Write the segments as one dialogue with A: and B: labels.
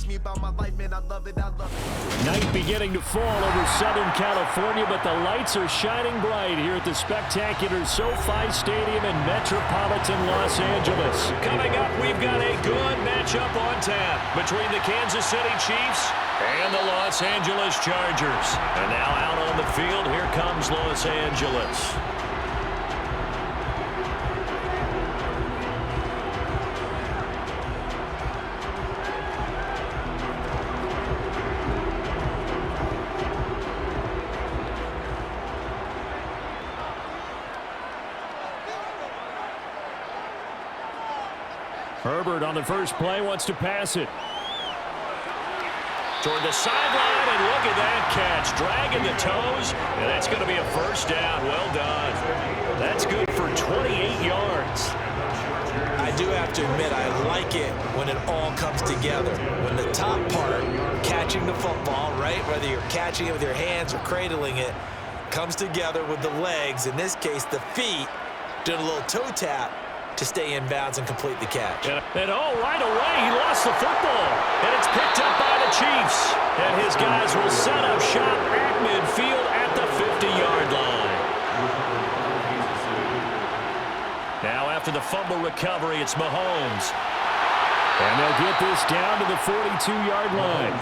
A: me about my life, man. I love it, I love it.
B: Night beginning to fall over Southern California, but the lights are shining bright here at the spectacular SoFi Stadium in metropolitan Los Angeles. Coming up, we've got a good matchup on tap between the Kansas City Chiefs and the Los Angeles Chargers. And now out on the field, here comes Los Angeles. Herbert on the first play wants to pass it. Toward the sideline, and look at that catch. Dragging the toes, and that's going to be a first down. Well done. That's good for 28 yards.
C: I do have to admit, I like it when it all comes together. When the top part, catching the football, right, whether you're catching it with your hands or cradling it, comes together with the legs, in this case the feet, doing a little toe tap to stay in bounds and complete the catch.
B: And right away, he lost the football. And it's picked up by the Chiefs. And his guys will set up shop at midfield at the 50-yard line. Now after the fumble recovery, it's Mahomes. And they'll get this down to the 42-yard line.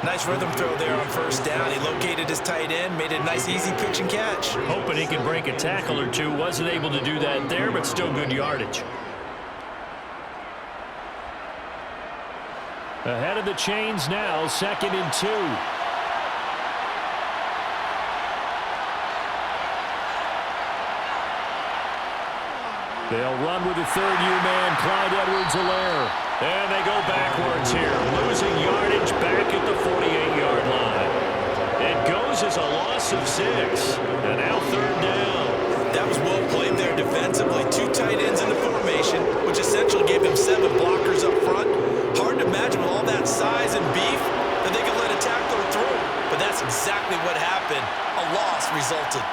C: Nice rhythm throw there on first down. He located his tight end, made a nice easy pitch and catch.
B: Hoping he can break a tackle or two. Wasn't able to do that there, but still good yardage. Ahead of the chains now, 2nd and 2. They'll run with the third-year man, Clyde Edwards-Helaire. And they go backwards here, losing yardage back at the 48-yard line. It goes as a loss of 6. And now 3rd down.
C: That was well played there defensively. 2 tight ends in the formation, which essentially gave him 7 blockers up front. Hard to imagine with all that size and beef that they could let a tackler through. But that's exactly what happened. A loss resulted.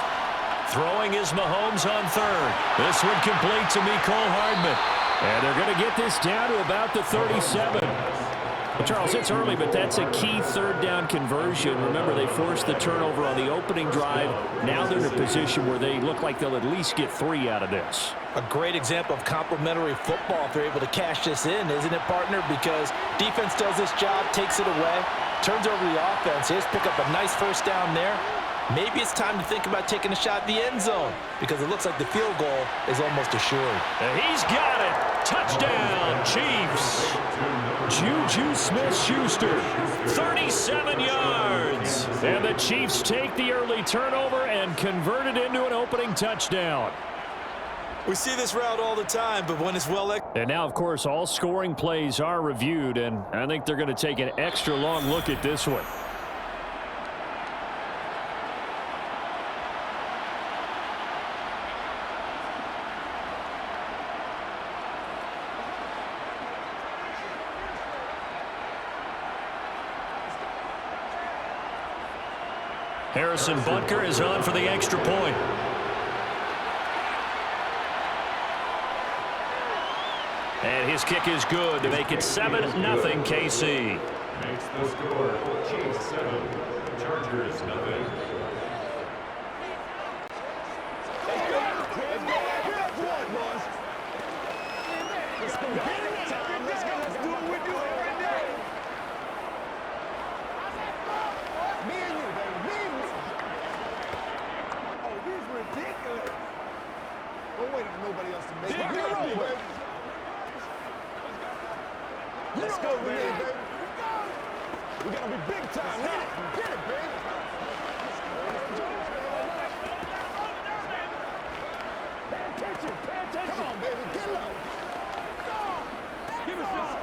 B: Throwing is Mahomes on 3rd. This one complete to Mecole Hardman. And they're going to get this down to about the 37. Well, Charles, it's early, but that's a key 3rd down conversion. Remember, they forced the turnover on the opening drive. Now they're in a position where they look like they'll at least get 3 out of this.
C: A great example of complementary football if they're able to cash this in, isn't it, partner? Because defense does this job, takes it away, turns over the offense. Here's pick up a nice first down there. Maybe it's time to think about taking a shot at the end zone because it looks like the field goal is almost assured.
B: And he's got it. Touchdown, Chiefs. Juju Smith-Schuster, 37 yards. And the Chiefs take the early turnover and convert it into an opening touchdown.
C: We see this route all the time, but when it's well executed.
B: And now, of course, all scoring plays are reviewed, and I think they're going to take an extra long look at this one. Harrison Butker is on for the extra point. And his kick is good to make it 7-0 KC.
D: Makes the score Chiefs 7, Chargers 0.
A: Let's go, baby. We gotta be big time now. Get it, baby. Pay attention. Come on, baby. Get low. Give us some.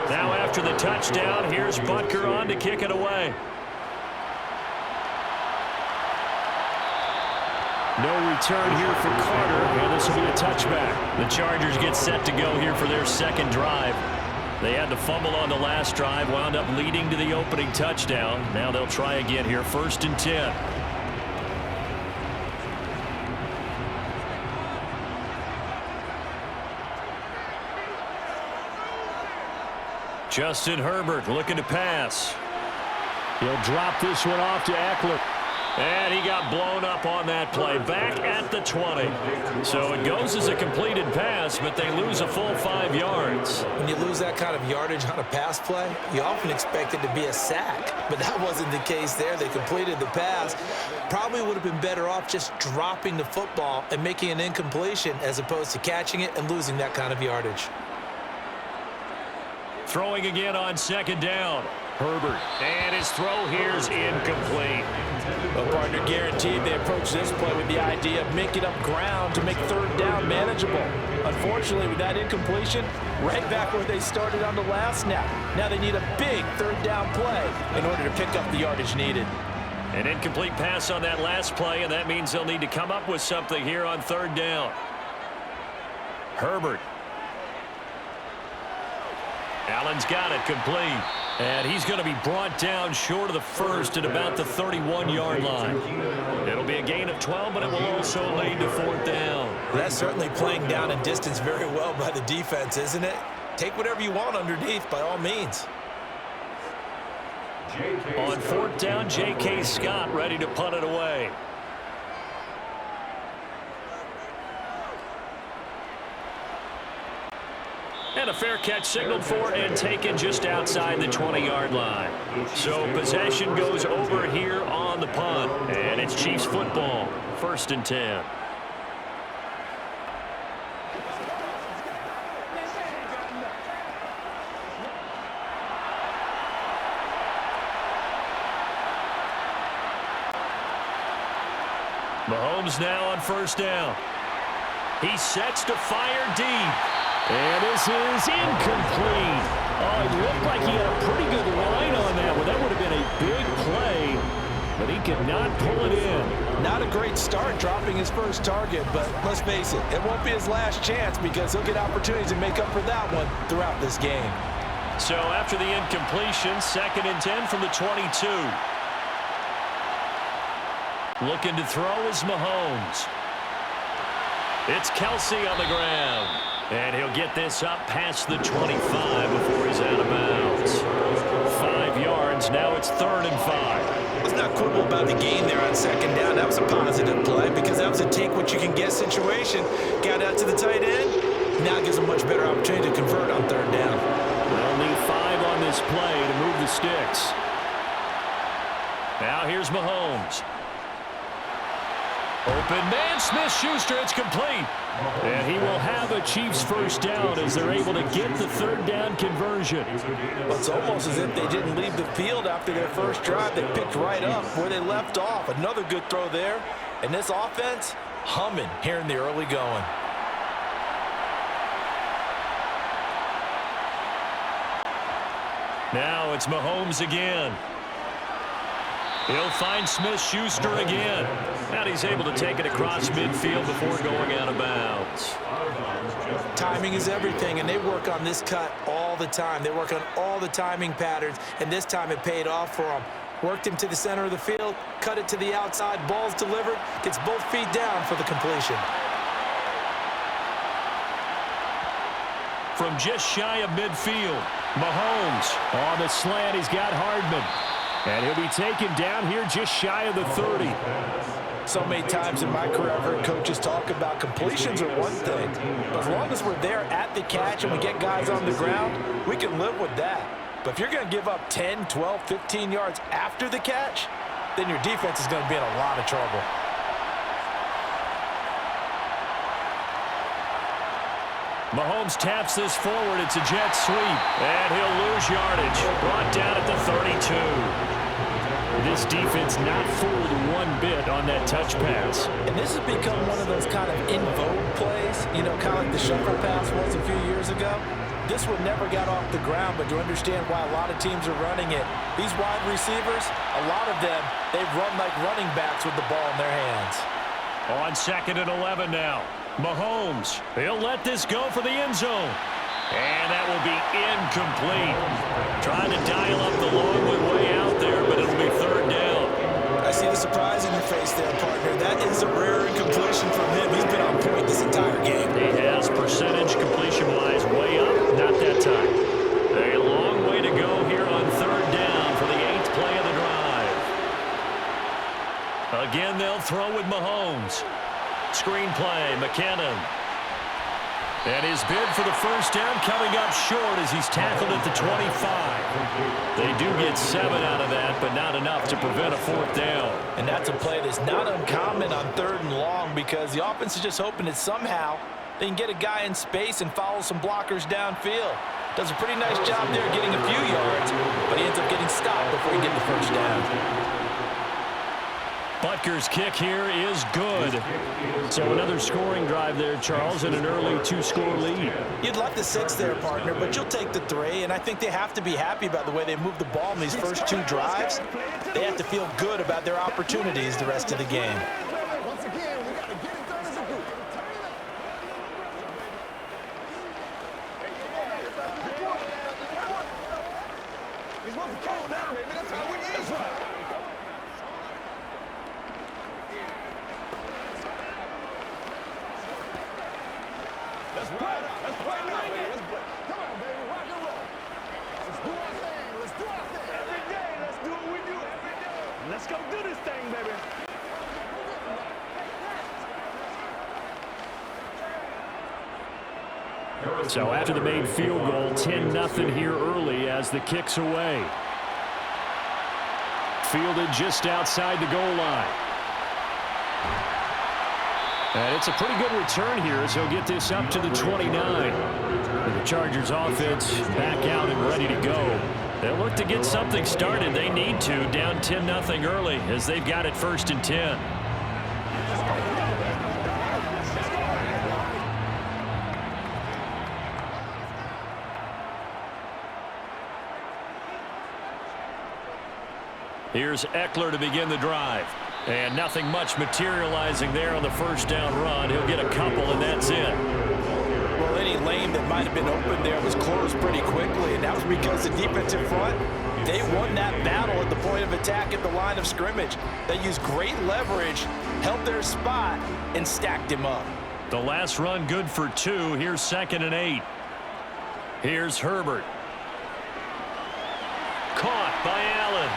B: Now after the touchdown, here's Butker on to kick it away. No return here for Carter, and this will be a touchback. The Chargers get set to go here for their 2nd drive. They had to fumble on the last drive, wound up leading to the opening touchdown. Now they'll try again here, 1st and 10. Justin Herbert looking to pass. He'll drop this one off to Eckler. And he got blown up on that play. Back at the 20. So it goes as a completed pass, but they lose a full 5 yards.
C: When you lose that kind of yardage on a pass play, you often expect it to be a sack. But that wasn't the case there. They completed the pass. Probably would have been better off just dropping the football and making an incompletion as opposed to catching it and losing that kind of yardage.
B: Throwing again on second down. Herbert. And his throw here is incomplete.
E: Well, partner, guaranteed they approach this play with the idea of making up ground to make third down manageable. Unfortunately, with that incompletion, right back where they started on the last snap. Now they need a big third down play in order to pick up the yardage needed.
B: An incomplete pass on that last play, and that means they'll need to come up with something here on third down. Herbert. Allen's got it complete. And he's going to be brought down short of the first at about the 31-yard line. It'll be a gain of 12, but it will also lead to fourth down.
C: That's certainly playing down in distance very well by the defense, isn't it? Take whatever you want underneath by all means.
B: On fourth down, J.K. Scott ready to punt it away. And a fair catch signaled for and taken just outside the 20-yard line. So possession goes over here on the punt. And it's Chiefs football, 1st and 10. Mahomes now on first down. He sets to fire deep. And this is incomplete. Oh, it looked like he had a pretty good line on that one. That would have been a big play, but he could not pull it in.
E: Not a great start dropping his first target, but let's face it, it won't be his last chance because he'll get opportunities to make up for that one throughout this game.
B: So after the incompletion, 2nd and 10 from the 22. Looking to throw is Mahomes. It's Kelsey on the ground. And he'll get this up past the 25 before he's out of bounds. 5 yards. Now it's 3rd and 5.
C: Let's not quibble about the gain there on second down. That was a positive play because that was a take-what-you-can-get situation. Got out to the tight end. Now gives a much better opportunity to convert on third down.
B: They'll need 5 on this play to move the sticks. Now here's Mahomes. Open man, Smith-Schuster, it's complete. And he will have a Chiefs first down as they're able to get the third down conversion.
E: Well, it's almost as if they didn't leave the field after their first drive. They picked right up where they left off. Another good throw there. And this offense, humming here in the early going.
B: Now it's Mahomes again. He'll find Smith-Schuster again. And he's able to take it across midfield before going out of bounds.
C: Timing is everything, and they work on this cut all the time. They work on all the timing patterns, and this time it paid off for them. Worked him to the center of the field, cut it to the outside, ball's delivered, gets both feet down for the completion.
B: From just shy of midfield, Mahomes on the slant. He's got Hardman. And he'll be taken down here just shy of the 30.
E: So many times in my career, I've heard coaches talk about completions are one thing. But as long as we're there at the catch and we get guys on the ground, we can live with that. But if you're going to give up 10, 12, 15 yards after the catch, then your defense is going to be in a lot of trouble.
B: Mahomes taps this forward. It's a jet sweep. And he'll lose yardage. Brought down at the 32. This defense not fooled one bit on that touch pass.
E: And this has become one of those kind of in vogue plays, you know, kind of like the shuffle pass was a few years ago. This one never got off the ground, but to understand why a lot of teams are running it, these wide receivers, a lot of them, they've run like running backs with the ball in their hands.
B: On 2nd and 11 now. Mahomes, he'll let this go for the end zone. And that will be incomplete. Trying to dial up the long one way out there, but it'll be third down.
C: I see the surprise in your face there, partner. That is a rare incompletion from him. He's been on point this entire game.
B: He has percentage completion-wise way up. Not that time. A long throw with Mahomes. Screenplay, McKinnon. And his bid for the first down coming up short as he's tackled at the 25. They do get 7 out of that, but not enough to prevent a 4th down.
E: And that's a play that's not uncommon on 3rd and long because the offense is just hoping that somehow they can get a guy in space and follow some blockers downfield. Does a pretty nice job there getting a few yards, but he ends up getting stopped before he gets the first down.
B: Butker's kick here is good. So another scoring drive there, Charles, and an early 2-score lead.
E: You'd like the 6 there, partner, but you'll take the 3, and I think they have to be happy about the way they moved the ball in these first 2 drives. They have to feel good about their opportunities the rest of the game.
A: Once again, we got to get it done as a group. He's supposed to calm down, baby. That's how we is right. Let's play. Let's play now, baby. Let's play. Come on, baby. Rock and roll. Let's do our thing. Let's do our thing. Every day, let's do what we do every day. Let's go do this thing, baby.
B: So after the made field goal, 10-0 here early as the kick's away. Fielded just outside the goal line. And it's a pretty good return here as he'll get this up to the 29. The Chargers offense back out and ready to go. They'll look to get something started. They need to, down 10-0 early as they've got it 1st and 10. Here's Eckler to begin the drive. And nothing much materializing there on the first down run. He'll get a couple, and that's it.
E: Well, any lane that might have been open there was closed pretty quickly, and that was because the defensive front, they won that battle at the point of attack at the line of scrimmage. They used great leverage, held their spot, and stacked him up.
B: The last run good for 2. Here's 2nd and 8. Here's Herbert. Caught by Allen.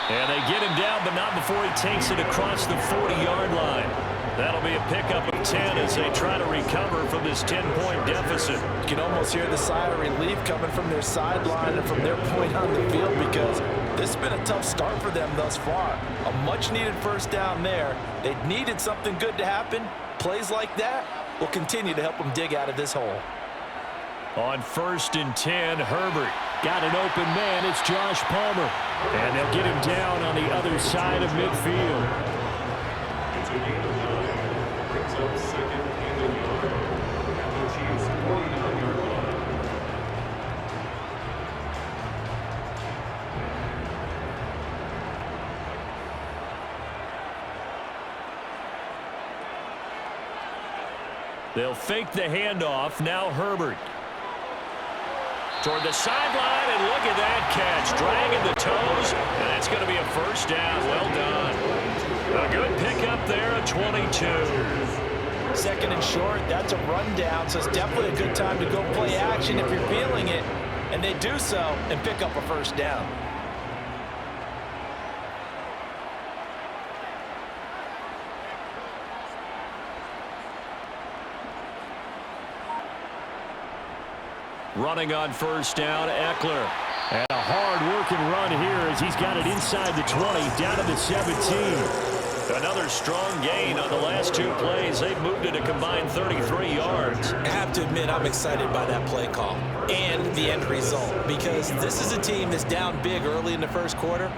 B: And they get him down, but not before he takes it across the 40-yard line. That'll be a pickup of 10 as they try to recover from this 10-point deficit.
E: You can almost hear the sigh of relief coming from their sideline and from their point on the field because this has been a tough start for them thus far. A much-needed first down there. They needed something good to happen. Plays like that will continue to help them dig out of this hole.
B: On 1st and 10, Herbert got an open man. It's Josh Palmer. And they'll get him down on the other side of midfield.
D: It's a gain of 9. Brings up 2nd and a yard at the Chiefs' 49-yard line.
B: They'll fake the handoff. Now Herbert. Toward the sideline, and look at that catch. Dragging the toes, and it's going to be a first down. Well done. A good pickup there, a 22.
E: 2nd and short, that's a rundown, so it's definitely a good time to go play action if you're feeling it. And they do so and pick up a first down.
B: Running on first down, Eckler. And a hard-working run here as he's got it inside the 20, down to the 17. Another strong gain on the last 2 plays. They've moved it a combined 33 yards.
C: I have to admit, I'm excited by that play call and the end result because this is a team that's down big early in the first quarter,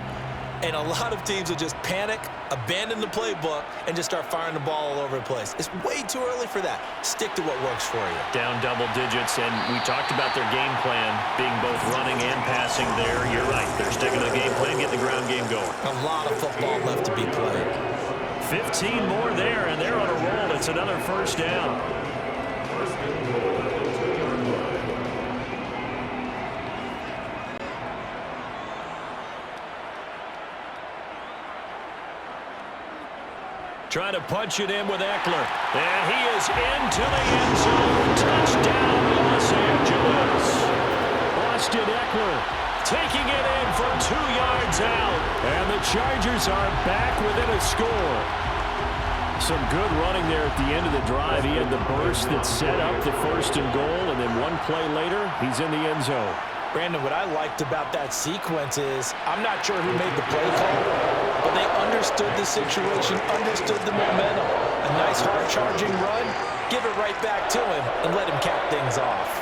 C: and a lot of teams will just panic, abandon the playbook, and just start firing the ball all over the place. It's way too early for that. Stick to what works for you.
B: Down double digits, and we talked about their game plan being both running and passing there. You're right. They're sticking to the game plan, getting the ground game going.
C: A lot of football left to be played.
B: 15 more there, and they're on a roll. It's another first down.
D: First and goal at the 2-yard line.
B: Trying to punch it in with Eckler. And he is into the end zone. Touchdown, Los Angeles. Austin Eckler taking it in from 2 yards out. And the Chargers are back within a score. Some good running there at the end of the drive. He had the burst that set up the 1st and goal, and then one play later, he's in the end zone.
E: Brandon, what I liked about that sequence is I'm not sure who made the play call, but they understood the situation, understood the momentum. A nice hard-charging run, give it right back to him, and let him cap things off.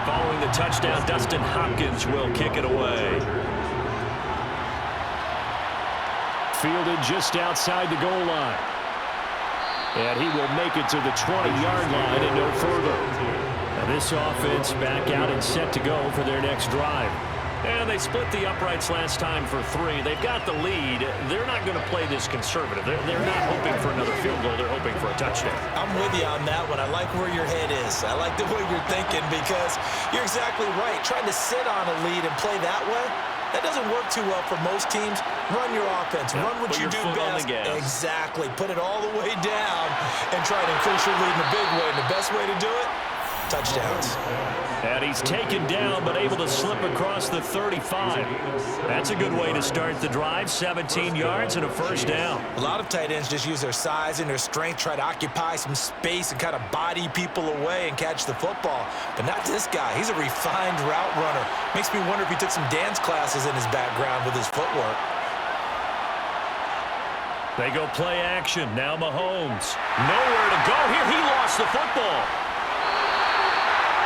B: Following the touchdown, Dustin Hopkins will kick it away. Fielded just outside the goal line. And he will make it to the 20-yard line and no further. Now this offense back out and set to go for their next drive. And they split the uprights last time for 3. They've got the lead. They're not going to play this conservative. They're not hoping for another field goal. They're hoping for a touchdown.
C: I'm with you on that one. I like where your head is. I like the way you're thinking because you're exactly right. Trying to sit on a lead and play that way, that doesn't work too well for most teams. Run your offense. Run what you do best. Exactly. Put it all the way down and try to increase your lead in a big way. And the best way to do it, touchdowns.
B: And he's taken down but able to slip across the 35. That's a good way to start the drive. 17 yards and a first down.
C: A lot of tight ends just use their size and their strength, try to occupy some space and kind of body people away and catch the football. But not this guy. He's a refined route runner. Makes me wonder if he took some dance classes in his background with his footwork.
B: They go play action. Now Mahomes. Nowhere to go here. He lost the football.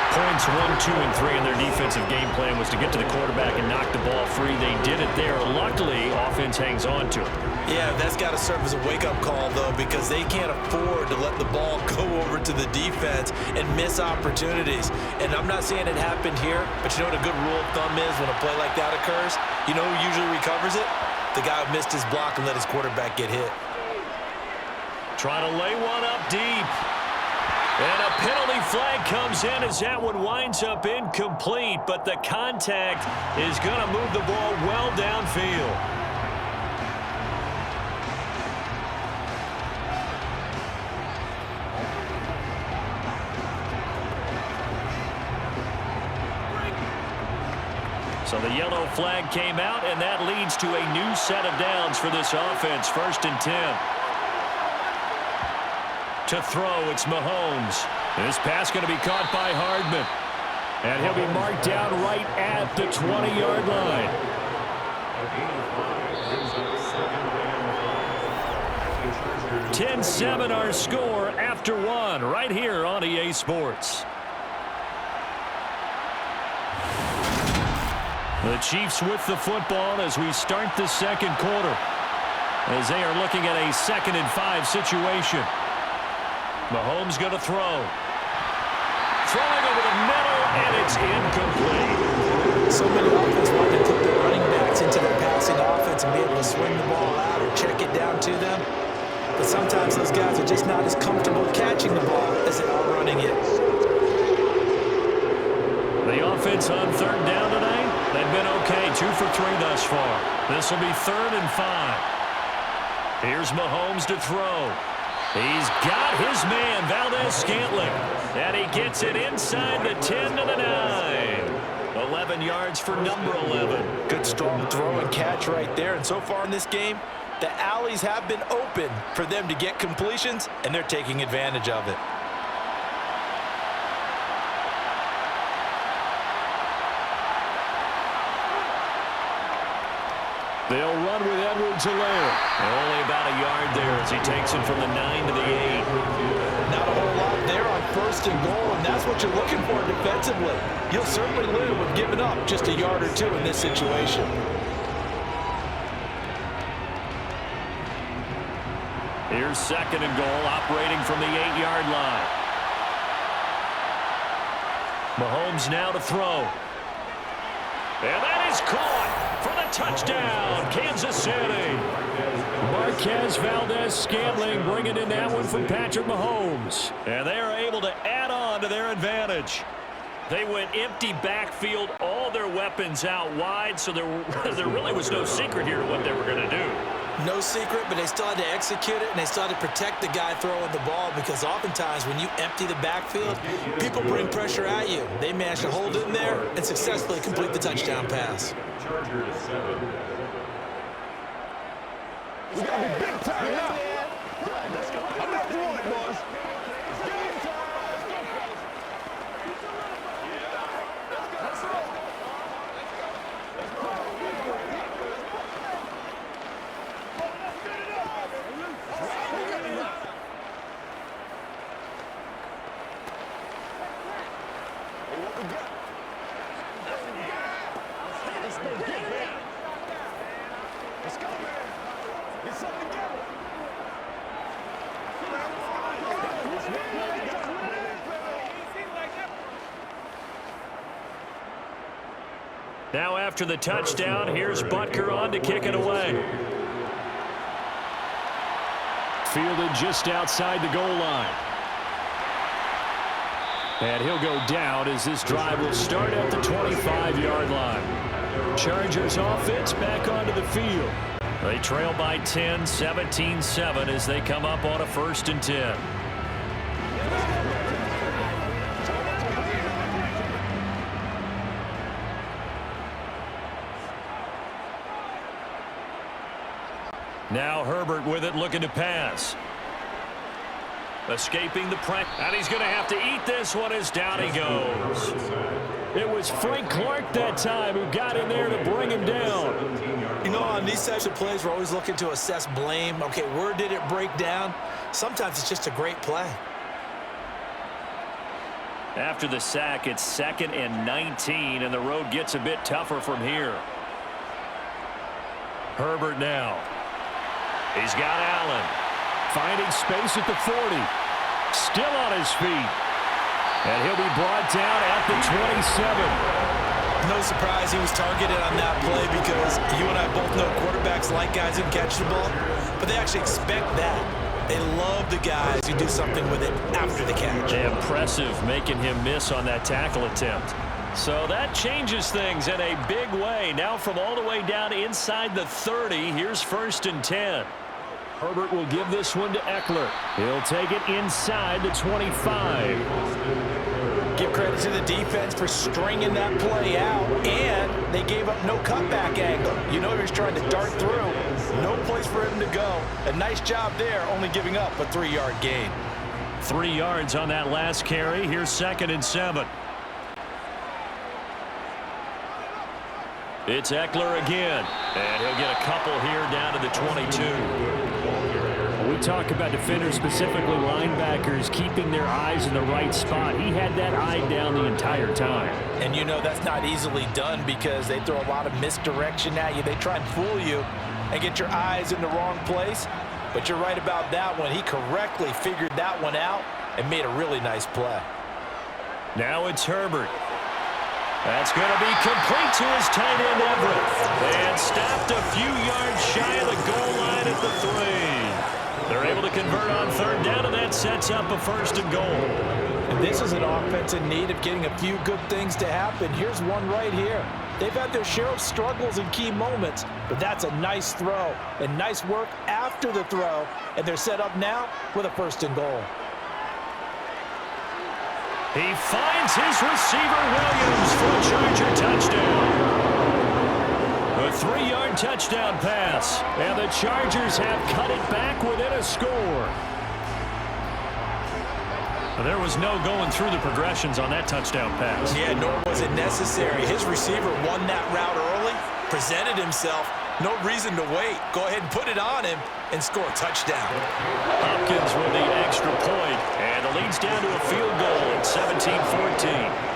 B: Points 1, 2, and 3 in their defensive game plan was to get to the quarterback and knock the ball free. They did it there. Luckily, offense hangs on to it.
C: Yeah, that's got to serve as a wake-up call, though, because they can't afford to let the ball go over to the defense and miss opportunities. And I'm not saying it happened here, but you know what a good rule of thumb is when a play like that occurs? You know who usually recovers it? The guy who missed his block and let his quarterback get hit.
B: Trying to lay one up deep. And a penalty flag comes in as that one winds up incomplete, but the contact is going to move the ball well downfield. So the yellow flag came out, and that leads to a new set of downs for this offense. 1st and 10. To throw, it's Mahomes. This pass going to be caught by Hardman. And he'll be marked down right at the 20-yard line. 10-7 our score after 1 right here on EA Sports. The Chiefs with the football as we start the second quarter, as they are looking at a 2nd and 5 situation. Mahomes going to throw. Throwing over the middle, and it's incomplete.
C: So many offenses want to put their running backs into the passing offense and be able to swing the ball out or check it down to them. But sometimes those guys are just not as comfortable catching the ball as they are running it.
B: The offense on 3rd down tonight, they've been okay. 2 for 3 thus far. This will be 3rd and 5. Here's Mahomes to throw. He's got his man, Valdez-Scantling. And he gets it inside the 10 to the 9. 11 yards for number 11.
E: Good strong throw and catch right there. And so far in this game, the alleys have been open for them to get completions, and they're taking advantage of it.
B: They'll run with Edwards-Helaire. Only about a yard there as he takes it from the 9 to the 8.
E: Not a whole lot there on 1st and goal, and that's what you're looking for defensively. You'll certainly live with giving up just a yard or 2 in this situation.
B: Here's 2nd and goal, operating from the 8-yard line. Mahomes now to throw. And that is caught for the touchdown, Kansas City. Marquez Valdez-Scantling bringing in that one from Patrick Mahomes. And they are able to add on to their advantage. They went empty backfield, all their weapons out wide, so there really was no secret here to what they were going to do.
C: No secret, but they still had to execute it, and they still had to protect the guy throwing the ball, because oftentimes when you empty the backfield, people bring pressure at you. They managed to hold in there and successfully complete the touchdown pass.
D: Chargers 7.
A: We got to be big time now. Let's go. I'm not doing it, boys.
B: Now after the touchdown, here's Butker on to kick it away. Fielded just outside the goal line. And he'll go down as this drive will start at the 25-yard line. Chargers offense back onto the field. They trail by 10, 17-7 as they come up on a 1st and 10. Now Herbert with it, looking to pass. Escaping the press, and he's going to have to eat this one as down he goes. It was Frank Clark that time who got in there to bring him down.
C: You know, on these types of plays, we're always looking to assess blame. Okay, where did it break down? Sometimes it's just a great play.
B: After the sack, it's 2nd and 19, and the road gets a bit tougher from here. Herbert now. He's got Allen. Finding space at the 40. Still on his feet. And he'll be brought down at the 27.
C: No surprise he was targeted on that play, because you and I both know quarterbacks like guys who catch the ball, but they actually expect that. They love the guys who do something with it after the catch.
B: Impressive making him miss on that tackle attempt. So that changes things in a big way. Now from all the way down inside the 30, here's 1st and 10. Herbert will give this one to Eckler. He'll take it inside the 25.
E: Give credit to the defense for stringing that play out, and they gave up no cutback angle. You know he was trying to dart through. No place for him to go. A nice job there, only giving up a 3-yard gain.
B: 3 yards on that last carry. Here's 2nd and 7. It's Eckler again, and he'll get a couple here down to the 22. We talk about defenders, specifically linebackers, keeping their eyes in the right spot. He had that eye down the entire time.
E: And you know that's not easily done, because they throw a lot of misdirection at you. They try and fool you and get your eyes in the wrong place. But you're right about that one. He correctly figured that one out and made a really nice play.
B: Now it's Herbert. That's going to be complete to his tight end, Everett. And stopped a few yards shy of the goal line at the 3. They're able to convert on 3rd down, and that sets up a 1st and goal.
E: And this is an offense in need of getting a few good things to happen. Here's one right here. They've had their share of struggles in key moments, but that's a nice throw and nice work after the throw. And they're set up now with a 1st and goal.
B: He finds his receiver, Williams, for a Charger touchdown. A 3-yard touchdown pass, and the Chargers have cut it back within a score. There was no going through the progressions on that touchdown pass.
C: Yeah, nor was it necessary. His receiver won that route early, presented himself. No reason to wait. Go ahead and put it on him and score a touchdown.
B: Hopkins with the extra point, and the lead's down to a field goal at 17-14.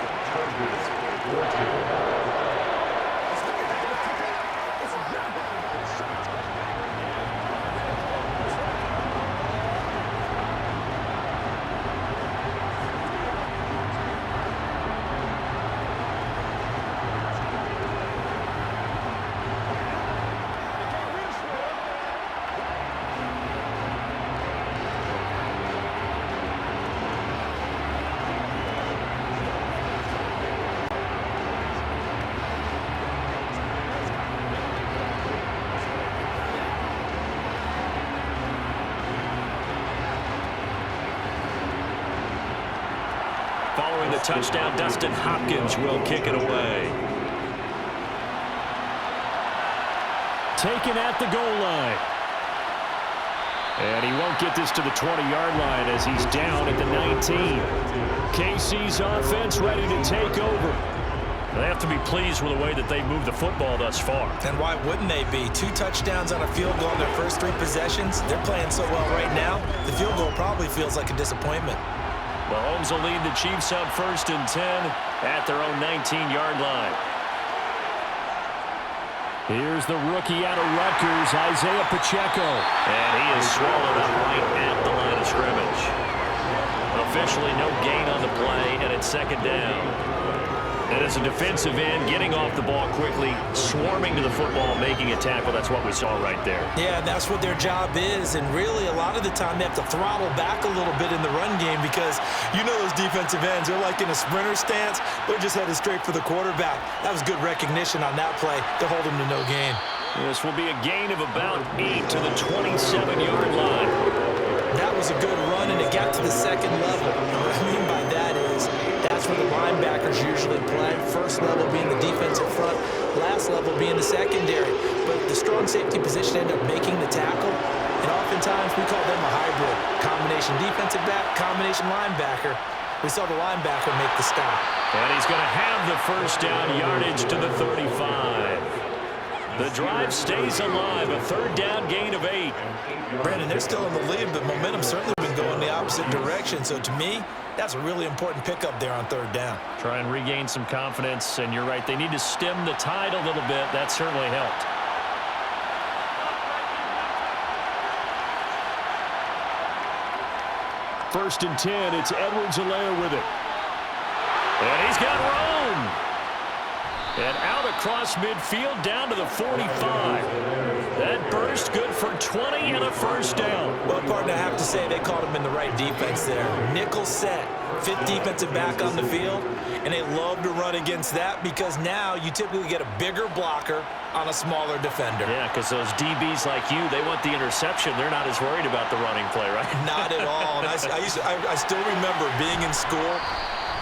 B: Following the touchdown, Dustin Hopkins will kick it away. Taken at the goal line. And he won't get this to the 20-yard line as he's down at the 19. KC's offense ready to take over. They have to be pleased with the way that they moved the football thus far.
C: And why wouldn't they be? 2 touchdowns on a field goal in their first 3 possessions. They're playing so well right now, the field goal probably feels like a disappointment.
B: Mahomes will lead the Chiefs up 1st and 10 at their own 19-yard line. Here's the rookie out of Rutgers, Isaiah Pacheco. And he is swallowed up right at the line of scrimmage. Officially no gain on the play, and it's 2nd down. And as a defensive end, getting off the ball quickly, swarming to the football, making a tackle, that's what we saw right there.
C: Yeah, that's what their job is. And really, a lot of the time, they have to throttle back a little bit in the run game because you know those defensive ends, they're like in a sprinter stance. They're just headed straight for the quarterback. That was good recognition on that play to hold him to no gain.
B: This will be a gain of about 8 to the 27-yard line.
C: That was a good run, and it got to the 2nd level. And what I mean by that is that's where the linebackers usually play. First level being the defensive front, last level being the secondary. But the strong safety position ended up making the tackle, and oftentimes we call them a hybrid. Combination defensive back, combination linebacker. We saw the linebacker make the stop.
B: And he's going to have the 1st down yardage to the 35. The drive stays alive, a 3rd down gain of 8.
C: Brandon, they're still in the lead, but momentum's certainly been going the opposite direction. So to me, that's a really important pickup there on 3rd down.
B: Try and regain some confidence, and you're right, they need to stem the tide a little bit. That certainly helped. First and 10, it's Edwards-Helaire with it. And he's got Rome. And out across midfield down to the 45. That burst good for 20 and a 1st down.
C: Well, partner, I have to say they caught him in the right defense there. Nickel set, 5th defensive back on the field, and they love to run against that because now you typically get a bigger blocker on a smaller defender.
B: Yeah, because those DBs like you, they want the interception. They're not as worried about the running play, right?
C: Not at all. And I still remember being in school,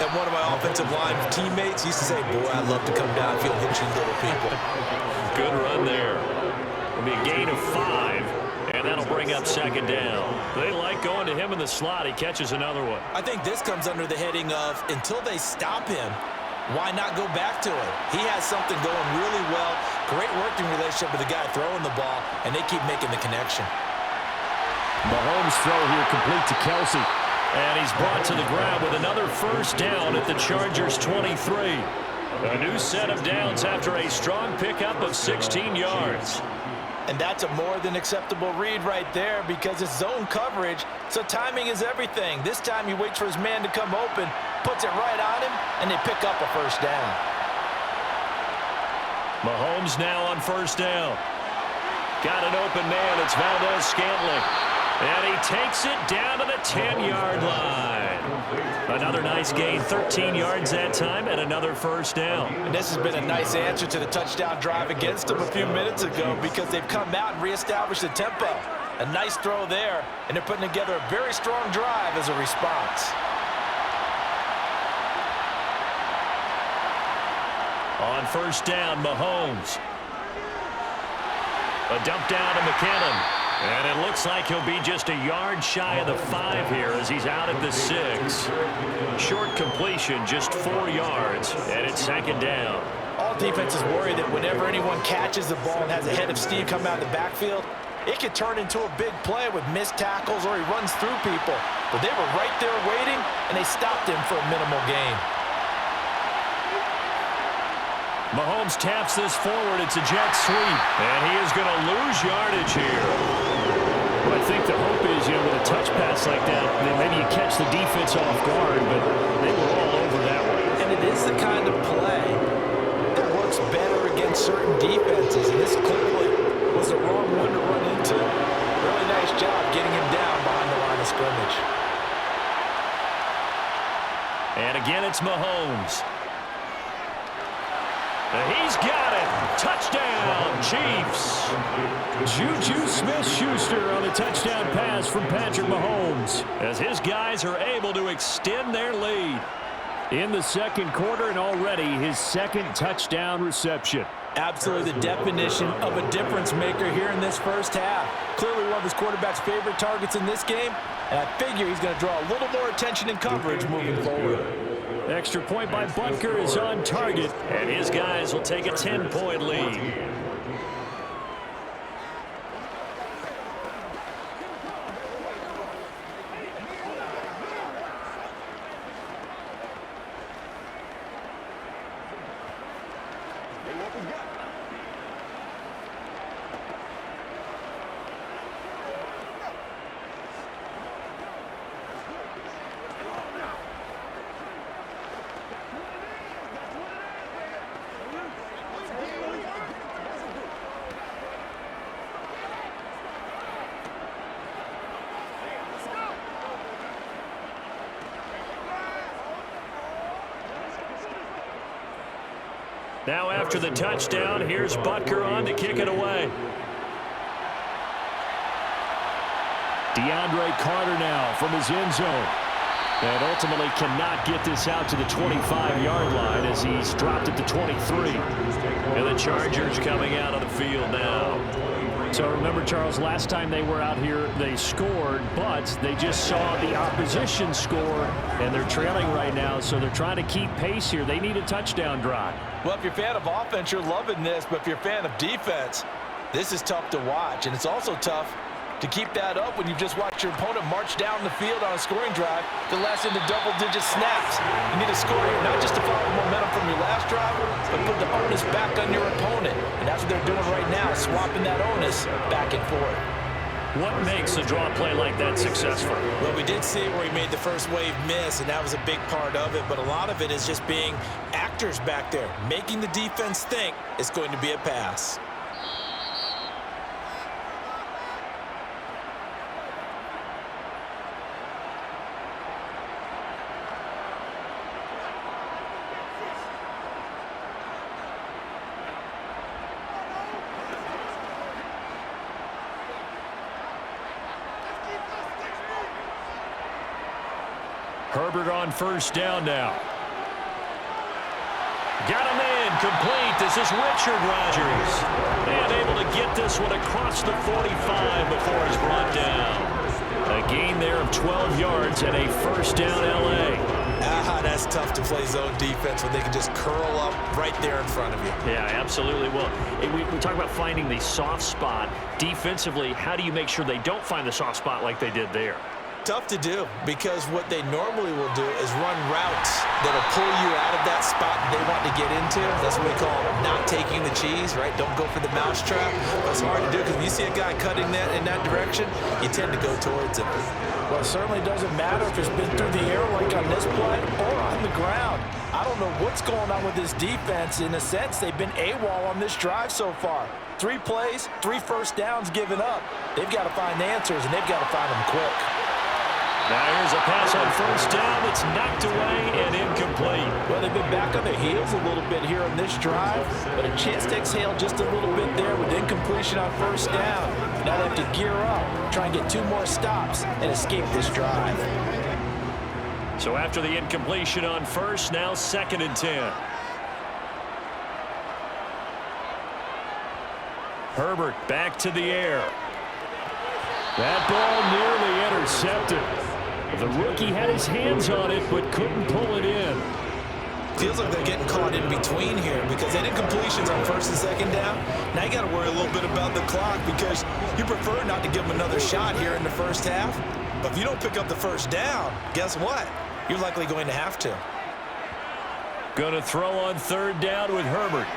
C: and one of my offensive line teammates used to say, boy, I'd love to come downfield and hit you little people.
B: Good run there. It'll be a gain of 5, and that'll bring up 2nd down. They like going to him in the slot. He catches another one.
C: I think this comes under the heading of until they stop him, why not go back to it? He has something going really well. Great working relationship with the guy throwing the ball, and they keep making the connection.
B: Mahomes' throw here complete to Kelsey. And he's brought to the ground with another 1st down at the Chargers' 23. A new set of downs after a strong pickup of 16 yards.
C: And that's a more than acceptable read right there because it's zone coverage, so timing is everything. This time he waits for his man to come open, puts it right on him, and they pick up a 1st down.
B: Mahomes now on 1st down. Got an open man. It's Valdez-Scantling. And he takes it down to the 10-yard line. Another nice gain, 13 yards that time, and another 1st down.
C: And this has been a nice answer to the touchdown drive against them a few minutes ago because they've come out and reestablished the tempo. A nice throw there, and they're putting together a very strong drive as a response.
B: On 1st down, Mahomes. A dump down to McKinnon. And it looks like he'll be just a yard shy of the 5 here as he's out at the 6. Short completion, just 4 yards, and it's 2nd down.
C: All defenses worry that whenever anyone catches the ball and has a head of steam come out of the backfield, it could turn into a big play with missed tackles or he runs through people. But they were right there waiting, and they stopped him for a minimal gain.
B: Mahomes taps this forward. It's a jet sweep, and he is going to lose yardage here. Well, I think the hope is, with a touch pass like that, maybe you catch the defense off guard, but they were all over that one.
C: And it is the kind of play that works better against certain defenses, and this clearly was the wrong one to run into. Really nice job getting him down behind the line of scrimmage.
B: And again, it's Mahomes. He's got it. Touchdown, Chiefs. Juju Smith-Schuster on a touchdown pass from Patrick Mahomes as his guys are able to extend their lead. In the second quarter, and already his second touchdown reception.
E: Absolutely the definition of a difference maker here in this first half. Clearly one of his quarterback's favorite targets in this game, and I figure he's going to draw a little more attention and coverage moving forward.
B: Extra point by Butker is on target, and his guys will take a 10-point lead. Now after the touchdown, here's Butker on to kick it away. DeAndre Carter now from his end zone. And ultimately cannot get this out to the 25-yard line as he's dropped at the 23. And the Chargers coming out on the field now. So remember, Charles, last time they were out here, they scored, but they just saw the opposition score, and they're trailing right now, so they're trying to keep pace here. They need a touchdown drive.
E: Well, if you're a fan of offense, you're loving this, but if you're a fan of defense, this is tough to watch, and it's also tough to keep that up when you've just watched your opponent march down the field on a scoring drive to last into double-digit snaps. You need to score here, not just to follow the momentum from your last drive, but put the onus back on your opponent. And that's what they're doing right now, swapping that onus back and forth.
B: What makes a draw play like that successful?
C: Well, we did see where he made the first wave miss, and that was a big part of it. But a lot of it is just being actors back there, making the defense think it's going to be a pass.
B: Herbert on first down now. Got him in, complete. This is Richard Rodgers. And able to get this one across the 45 before he's brought down. A gain there of 12 yards and a first down L.A.
C: That's tough to play zone defense when they can just curl up right there in front of you.
B: Yeah, absolutely. Well, we talk about finding the soft spot. Defensively, how do you make sure they don't find the soft spot like they did there?
C: Tough to do, because what they normally will do is run routes that'll pull you out of that spot they want to get into. That's what we call not taking the cheese, right? Don't go for the mousetrap. But it's hard to do because when you see a guy cutting that in that direction, you tend to go towards him.
E: Well, it certainly doesn't matter if it's been through the air like on this play or on the ground. I don't know what's going on with this defense. In a sense, they've been AWOL on this drive so far. 3 plays, 3 first downs given up. They've got to find answers, and they've got to find them quick.
B: Now here's a pass on first down. It's knocked away and incomplete.
E: Well, they've been back on their heels a little bit here on this drive, but a chance to exhale just a little bit there with incompletion on first down. Now they have to gear up, try and get 2 more stops, and escape this drive.
B: So after the incompletion on first, now 2nd and 10. Herbert back to the air. That ball nearly intercepted. The rookie had his hands on it, but couldn't pull it in.
C: Feels like they're getting caught in between here, because that incompletion's on 1st and 2nd down. Now you got to worry a little bit about the clock, because you prefer not to give them another shot here in the first half. But if you don't pick up the first down, guess what? You're likely going to have to.
B: Going to throw on 3rd down with Herbert.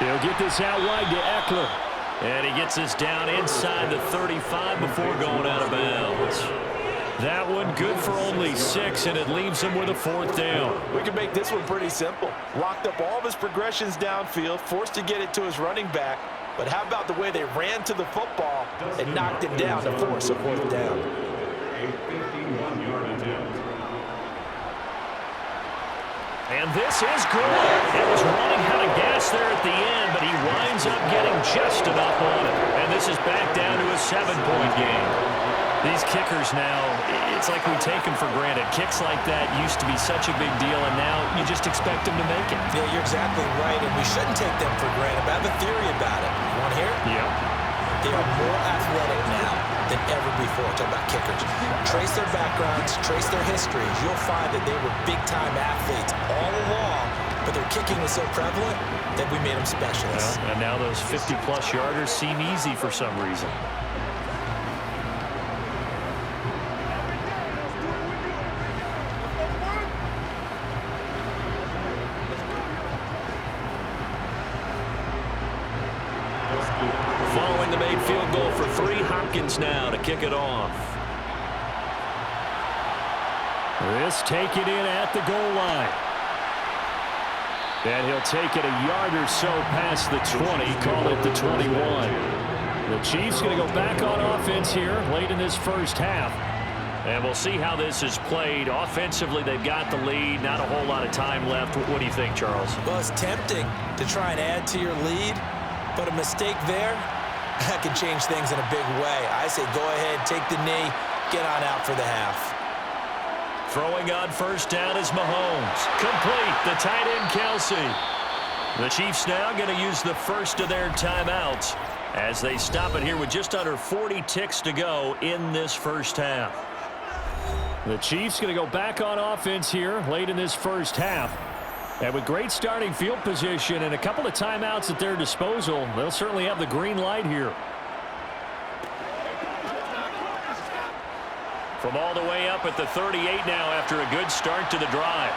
B: He'll get this out wide to Eckler. And he gets this down inside the 35 before going out of bounds. That one good for only 6, and it leaves him with a 4th down.
E: We can make this one pretty simple. Locked up all of his progressions downfield, forced to get it to his running back. But how about the way they ran to the football and knocked it down to force a 4th down?
D: A 51-yard attempt.
B: And this is good. It was running out of gas there at the end, but he winds up getting just enough on it. And this is back down to a 7-point game. These kickers now, it's like we take them for granted. Kicks like that used to be such a big deal, and now you just expect them to make it.
C: Yeah, you're exactly right, and we shouldn't take them for granted. But I have a theory about it. You want to hear it?
B: Yeah.
C: They are more athletic now than ever before. Talk about kickers. Trace their backgrounds, trace their histories. You'll find that they were big-time athletes all along, but their kicking was so prevalent that we made them specialists.
B: Well, and now those 50-plus yarders seem easy for some reason. Following the made field goal for 3, Hopkins now to kick it off. This taken in at the goal line. And he'll take it a yard or so past the 20, call it the 21. The Chiefs going to go back on offense here late in this first half. And we'll see how this is played. Offensively, they've got the lead. Not a whole lot of time left. What do you think, Charles?
C: Well, it's tempting to try and add to your lead, but a mistake there, that can change things in a big way. I say go ahead, take the knee, get on out for the half.
B: Throwing on first down is Mahomes. Complete, the tight end Kelsey. The Chiefs now going to use the first of their timeouts as they stop it here with just under 40 ticks to go in this first half. The Chiefs going to go back on offense here late in this first half. And with great starting field position and a couple of timeouts at their disposal, they'll certainly have the green light here. From all the way up at the 38 now after a good start to the drive.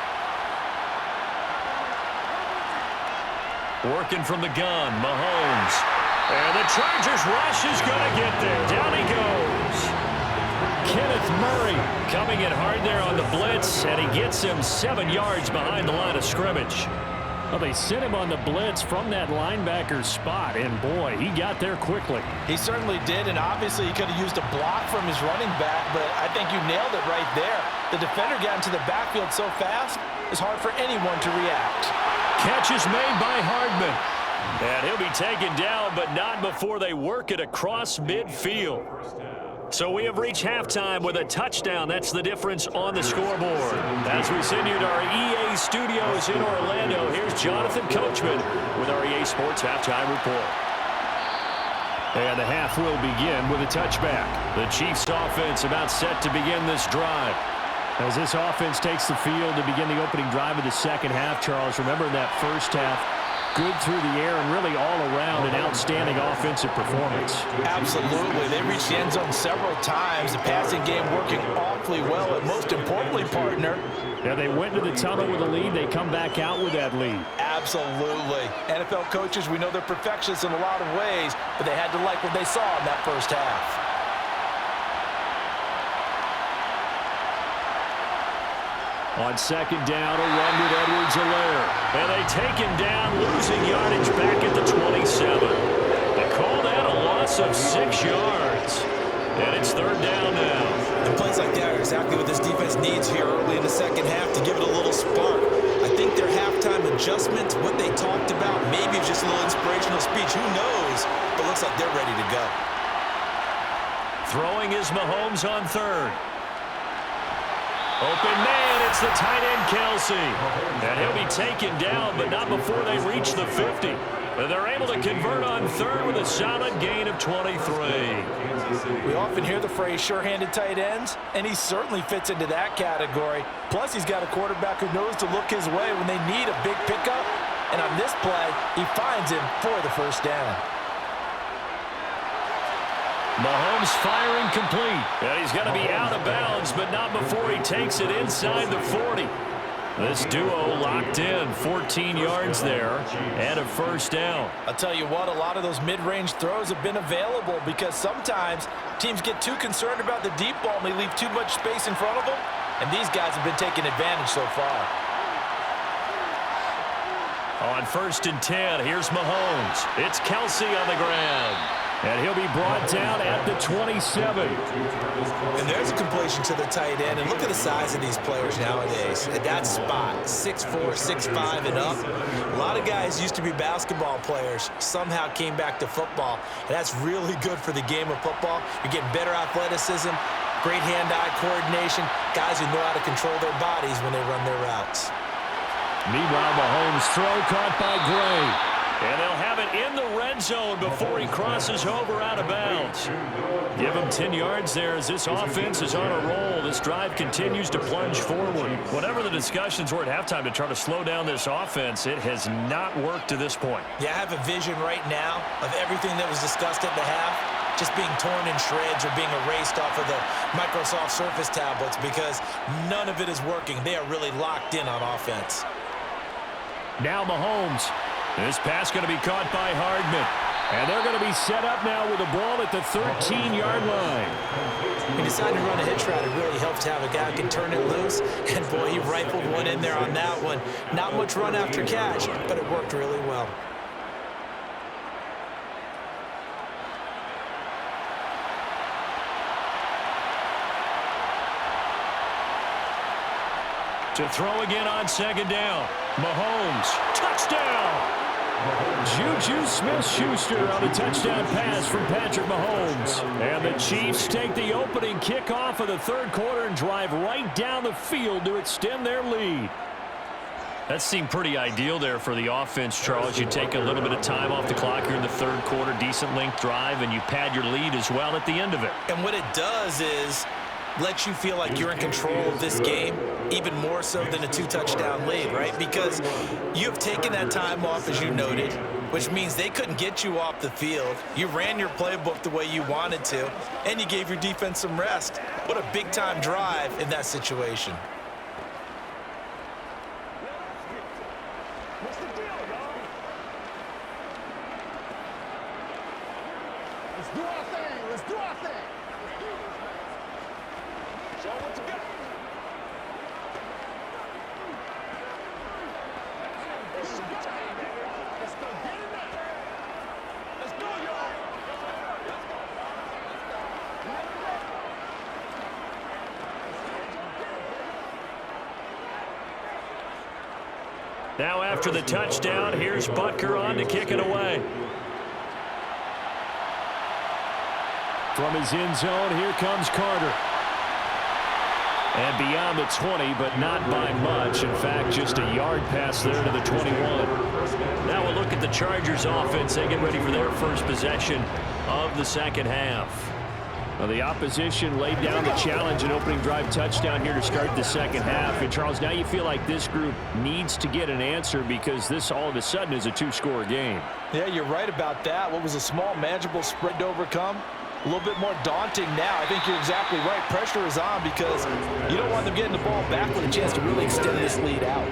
B: Working from the gun, Mahomes. And the Chargers rush is going to get there. Down he goes. Kenneth Murray coming in hard there on the blitz, and he gets him 7 yards behind the line of scrimmage. Well, they sent him on the blitz from that linebacker spot, and boy, he got there quickly.
E: He certainly did, and obviously he could have used a block from his running back, but I think you nailed it right there. The defender got into the backfield so fast, it's hard for anyone to react.
B: Catch is made by Hardman. And he'll be taken down, but not before they work it across midfield. So we have reached halftime with a touchdown. That's the difference on the scoreboard. As we send you to our EA studios in Orlando, here's Jonathan Coachman with our EA Sports Halftime Report. And the half will begin with a touchback. The Chiefs offense about set to begin this drive. As this offense takes the field to begin the opening drive of the second half, Charles, remember in that first half, good through the air and really all around an outstanding offensive performance.
E: Absolutely. They reached the end zone several times. The passing game working awfully well, and most importantly, partner.
B: Yeah, they went to the tunnel with a lead. They come back out with that lead.
E: Absolutely. NFL coaches, we know they're perfectionists in a lot of ways, but they had to like what they saw in that first half.
B: On second down, a run with Edwards-Helaire. And they take him down, losing yardage back at the 27. They call that a loss of 6 yards. And it's third down now.
C: And plays like that are exactly what this defense needs here early in the second half to give it a little spark. I think their halftime adjustments, what they talked about, maybe just a little inspirational speech, who knows? But it looks like they're ready to go.
B: Throwing is Mahomes on third. Open man, it's the tight end Kelsey. And he'll be taken down, but not before they reach the 50. And they're able to convert on third with a solid gain of 23.
E: We often hear the phrase sure-handed tight ends, and he certainly fits into that category. Plus, he's got a quarterback who knows to look his way when they need a big pickup. And on this play, he finds him for the first down.
B: Mahomes firing complete. And he's going to be out of bounds, but not before he takes it inside the 40. This duo locked in, 14 yards there, and a first down.
E: I'll tell you what, a lot of those mid-range throws have been available because sometimes teams get too concerned about the deep ball and they leave too much space in front of them, and these guys have been taking advantage so far.
B: On 1st and 10, here's Mahomes. It's Kelsey on the ground. And he'll be brought down at the 27.
C: And there's a completion to the tight end. And look at the size of these players nowadays. At that spot, 6'4", 6'5", and up. A lot of guys used to be basketball players, somehow came back to football. And that's really good for the game of football. You're getting better athleticism, great hand-eye coordination, guys who know how to control their bodies when they run their routes.
B: Meanwhile, Mahomes' throw caught by Gray. And they'll have it in the red zone before he crosses over out of bounds. Give him 10 yards there as this offense is on a roll. This drive continues to plunge forward. Whatever the discussions were at halftime to try to slow down this offense, it has not worked to this point.
C: Yeah, I have a vision right now of everything that was discussed at the half just being torn in shreds or being erased off of the Microsoft Surface tablets because none of it is working. They are really locked in on offense. Now Mahomes. This pass going to be caught by Hardman.
B: And they're going to be set up now with the ball at the 13-yard line.
C: He decided to run a hitch route. It really helps to have a guy who can turn it loose. And, boy, he rifled one in there on that one. Not much run after catch, but it worked really well.
B: To throw again on second down. Mahomes, touchdown! Juju Smith-Schuster on a touchdown pass from Patrick Mahomes. And the Chiefs take the opening kickoff of the third quarter and drive right down the field to extend their lead. That seemed pretty ideal there for the offense, Charles. You take a little bit of time off the clock here in the third quarter, decent length drive, and you pad your lead as well at the end of it.
C: And what it does is lets you feel like you're in control of this game, even more so than a 2-touchdown lead, right? Because you have taken that time off, as you noted, which means they couldn't get you off the field. You ran your playbook the way you wanted to, and you gave your defense some rest. What a big-time drive in that situation.
A: What's the deal, y'all? Let's do our thing. Let's do our thing. Show what you got. Let's go get it now. Let's go, y'all.
B: Now after the touchdown, here's Butker on to kick it away. From his end zone, here comes Carter. And beyond the 20, but not by much. In fact, just a yard pass there to the 21. Now we'll look at the Chargers offense. They get ready for their first possession of the second half. Well, the opposition laid down the challenge and opening drive touchdown here to start the second half. And, Charles, now you feel like this group needs to get an answer because this all of a sudden is a two-score game.
E: Yeah, you're right about that. What was a small, manageable spread to overcome? A little bit more daunting now. I think you're exactly right. Pressure is on because you don't want them getting the ball back with a chance to really extend this lead out.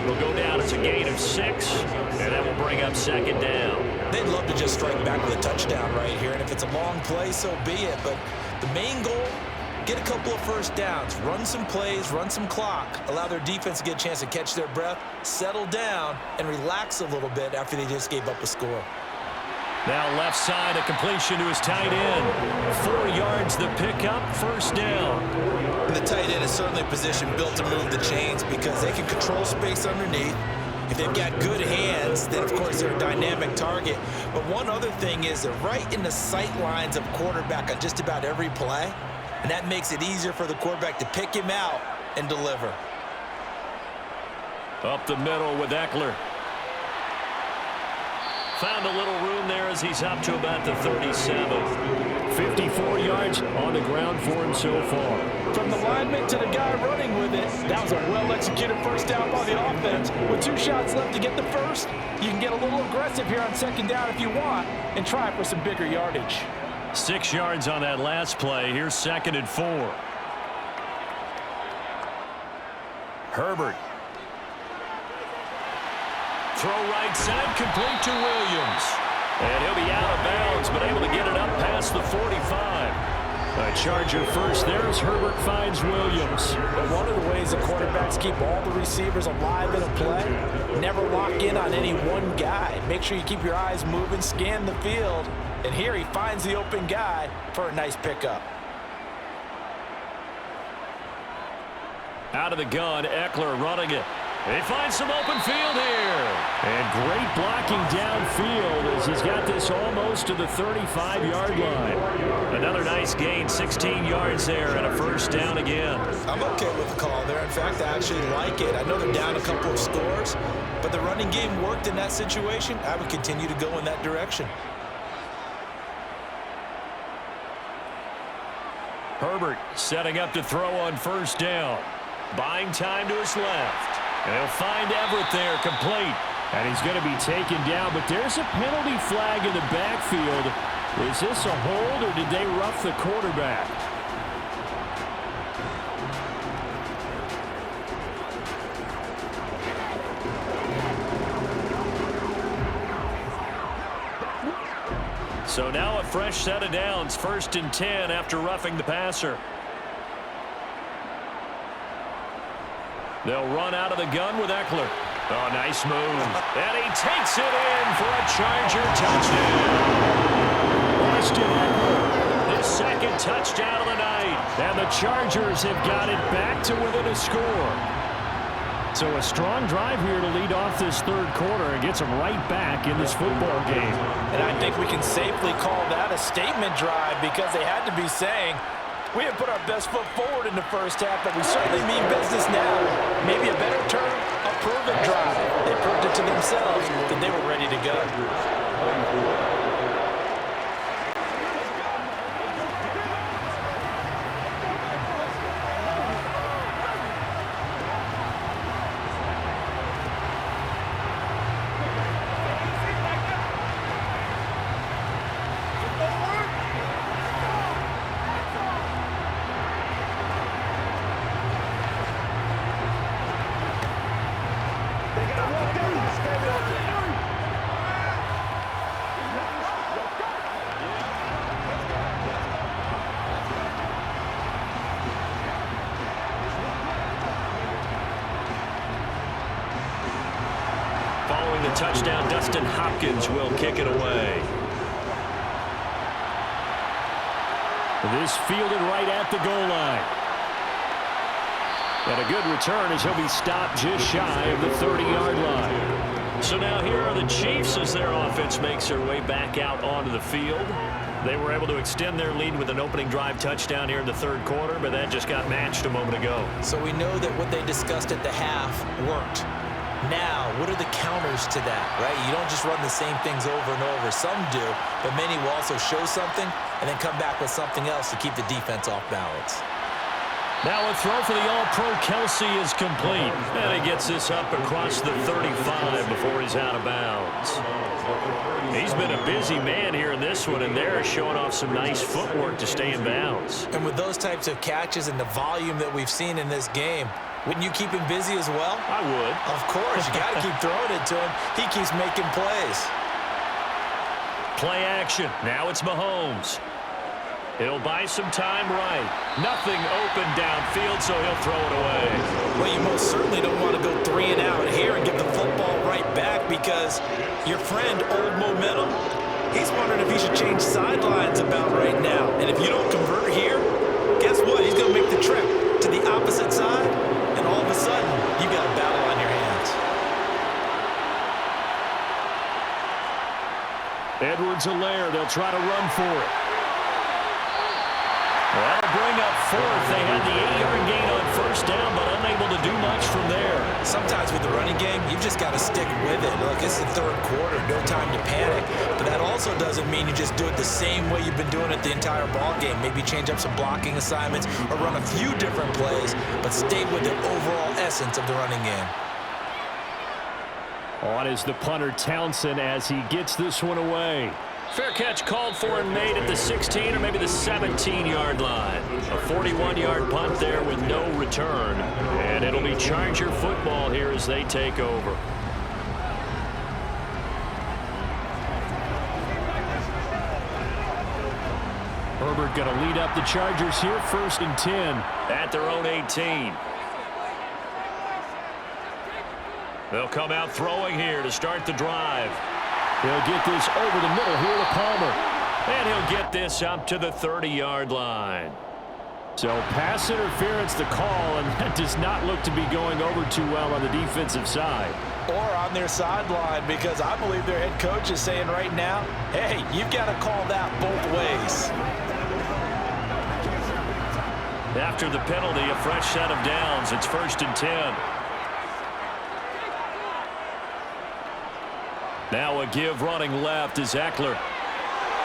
B: We'll go down as a gain of 6, and that will bring up second down.
C: They'd love to just strike back with a touchdown right here, and if it's a long play, so be it. But the main goal, get a couple of first downs, run some plays, run some clock, allow their defense to get a chance to catch their breath, settle down, and relax a little bit after they just gave up a score.
B: Now left side, a completion to his tight end. 4 yards the pickup, first down.
C: And the tight end is certainly a position built to move the chains because they can control space underneath. If they've got good hands, then of course they're a dynamic target. But one other thing is they're right in the sight lines of quarterback on just about every play. And that makes it easier for the quarterback to pick him out and deliver.
B: Up the middle with Eckler. Found a little room there as he's up to about the 37. 54 yards on the ground for him so far.
E: From the lineman to the guy running with it, that was a well-executed first down by the offense. With 2 shots left to get the first, you can get a little aggressive here on second down if you want and try for some bigger yardage.
B: 6 yards on that last play. Here's 2nd and 4. Herbert. Throw right side, complete to Williams. And he'll be out of bounds, but able to get it up past the 45. A Charger first there as Herbert finds Williams.
E: But one of the ways the quarterbacks keep all the receivers alive in a play, never lock in on any one guy. Make sure you keep your eyes moving, scan the field. And here he finds the open guy for a nice pickup.
B: Out of the gun, Eckler running it. He finds some open field here. And great blocking downfield as he's got this almost to the 35-yard line. Another nice gain, 16 yards there, and a first down again.
C: I'm okay with the call there. In fact, I actually like it. I know they're down a couple of scores, but the running game worked in that situation. I would continue to go in that direction.
B: Herbert setting up to throw on first down. Buying time to his left. And he'll find Everett there, complete. And he's going to be taken down, but there's a penalty flag in the backfield. Is this a hold, or did they rough the quarterback? So now a fresh set of downs, 1st and 10 after roughing the passer. They'll run out of the gun with Eckler. Oh, nice move. And he takes it in for a Charger touchdown. Austin Eckler, his second touchdown of the night. And the Chargers have got it back to within a score. So a strong drive here to lead off this third quarter and gets them right back in this football game.
E: And I think we can safely call that a statement drive because they had to be saying, we have put our best foot forward in the first half, but we certainly mean business now. Maybe a better term, a proven drive. They proved it to themselves that they were ready to go.
B: Following the touchdown, Dustin Hopkins will kick it away. This fielded right at the goal line. And a good return as he'll be stopped just shy of the 30-yard line. So now here are the Chiefs as their offense makes their way back out onto the field. They were able to extend their lead with an opening drive touchdown here in the third quarter, but that just got matched a moment ago.
C: So we know that what they discussed at the half worked. Now, what are the counters to that, right? You don't just run the same things over and over. Some do, but many will also show something and then come back with something else to keep the defense off balance.
B: Now a throw for the All-Pro Kelsey is complete. And he gets this up across the 35 before he's out of bounds. He's been a busy man here in this one, and they're showing off some nice footwork to stay in bounds.
C: And with those types of catches and the volume that we've seen in this game, wouldn't you keep him busy as well?
B: I would.
C: Of course. You got to keep throwing it to him. He keeps making plays.
B: Play action. Now it's Mahomes. He'll buy some time right. Nothing open downfield, so he'll throw it away.
C: Well, you most certainly don't want to go 3 and out here and get the football right back because your friend, Old Momentum, he's wondering if he should change sidelines about right now. And if you don't convert here, guess what? He's going to make the trip to the opposite side, and all of a sudden, you got a battle on your hands.
B: Edwards-Helaire, they'll try to run for it. That'll bring up fourth. They had the 8-yard gain on first down, but unable to do much from there.
C: Sometimes with the running game, you've just got to stick with it. Look, it's the third quarter, no time to panic. But that also doesn't mean you just do it the same way you've been doing it the entire ball game. Maybe change up some blocking assignments or run a few different plays, but stay with the overall essence of the running game.
B: On is the punter Townsend as he gets this one away. Fair catch called for and made at the 16 or maybe the 17-yard line. A 41-yard punt there with no return. And it'll be Charger football here as they take over. Herbert going to lead up the Chargers here, 1st and 10 at their own 18. They'll come out throwing here to start the drive. He'll get this over the middle here to Palmer. And he'll get this up to the 30-yard line. So pass interference the call, and that does not look to be going over too well on the defensive side.
E: Or on their sideline, because I believe their head coach is saying right now, hey, you've got to call that both ways.
B: After the penalty, a fresh set of downs. It's 1st and 10. Now a give running left is Eckler.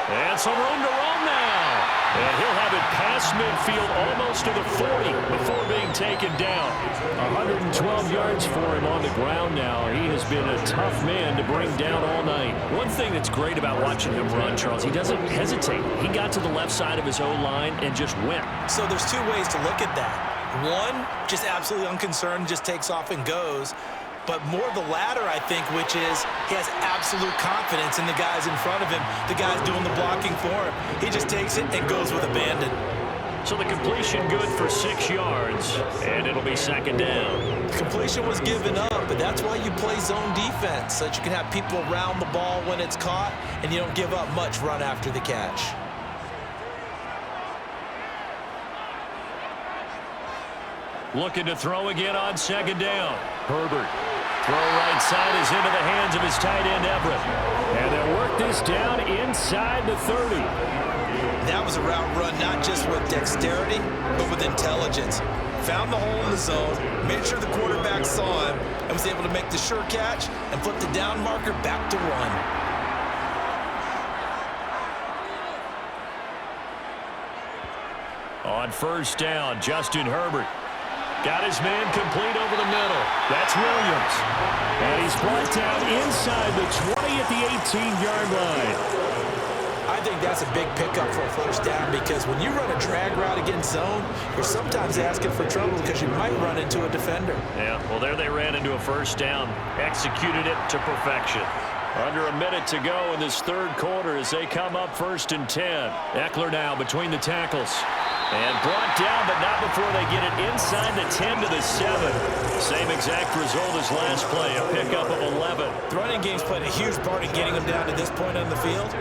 B: And some room to run now. And he'll have it past midfield almost to the 40 before being taken down. 112 yards for him on the ground now. He has been a tough man to bring down all night. One thing that's great about watching him run, Charles, he doesn't hesitate. He got to the left side of his O-line and just went.
C: So there's two ways to look at that. One, just absolutely unconcerned, just takes off and goes. But more the latter, I think, which is he has absolute confidence in the guys in front of him, the guys doing the blocking for him. He just takes it and goes with abandon.
B: So the completion good for 6 yards, and it'll be 2nd down.
C: Completion was given up, but that's why you play zone defense, so that you can have people around the ball when it's caught, and you don't give up much run after the catch.
B: Looking to throw again on 2nd down. Herbert. Throw right side is into the hands of his tight end, Everett. And they'll work this down inside the 30.
C: That was a route run not just with dexterity, but with intelligence. Found the hole in the zone, made sure the quarterback saw him, and was able to make the sure catch and flip the down marker back to run.
B: On 1st down, Justin Herbert. Got his man complete over the middle. That's Williams. And he's brought down inside the 20 at the 18-yard line.
C: I think that's a big pickup for a 1st down, because when you run a drag route against zone, you're sometimes asking for trouble because you might run into a defender.
B: Yeah, well, there they ran into a 1st down. Executed it to perfection. Under a minute to go in this 3rd quarter as they come up 1st and 10. Eckler now between the tackles. And brought down, but not before they get it inside the 10 to the 7. Same exact result as last play, a pickup of 11.
C: The running game's played a huge part in getting them down to this point on the field.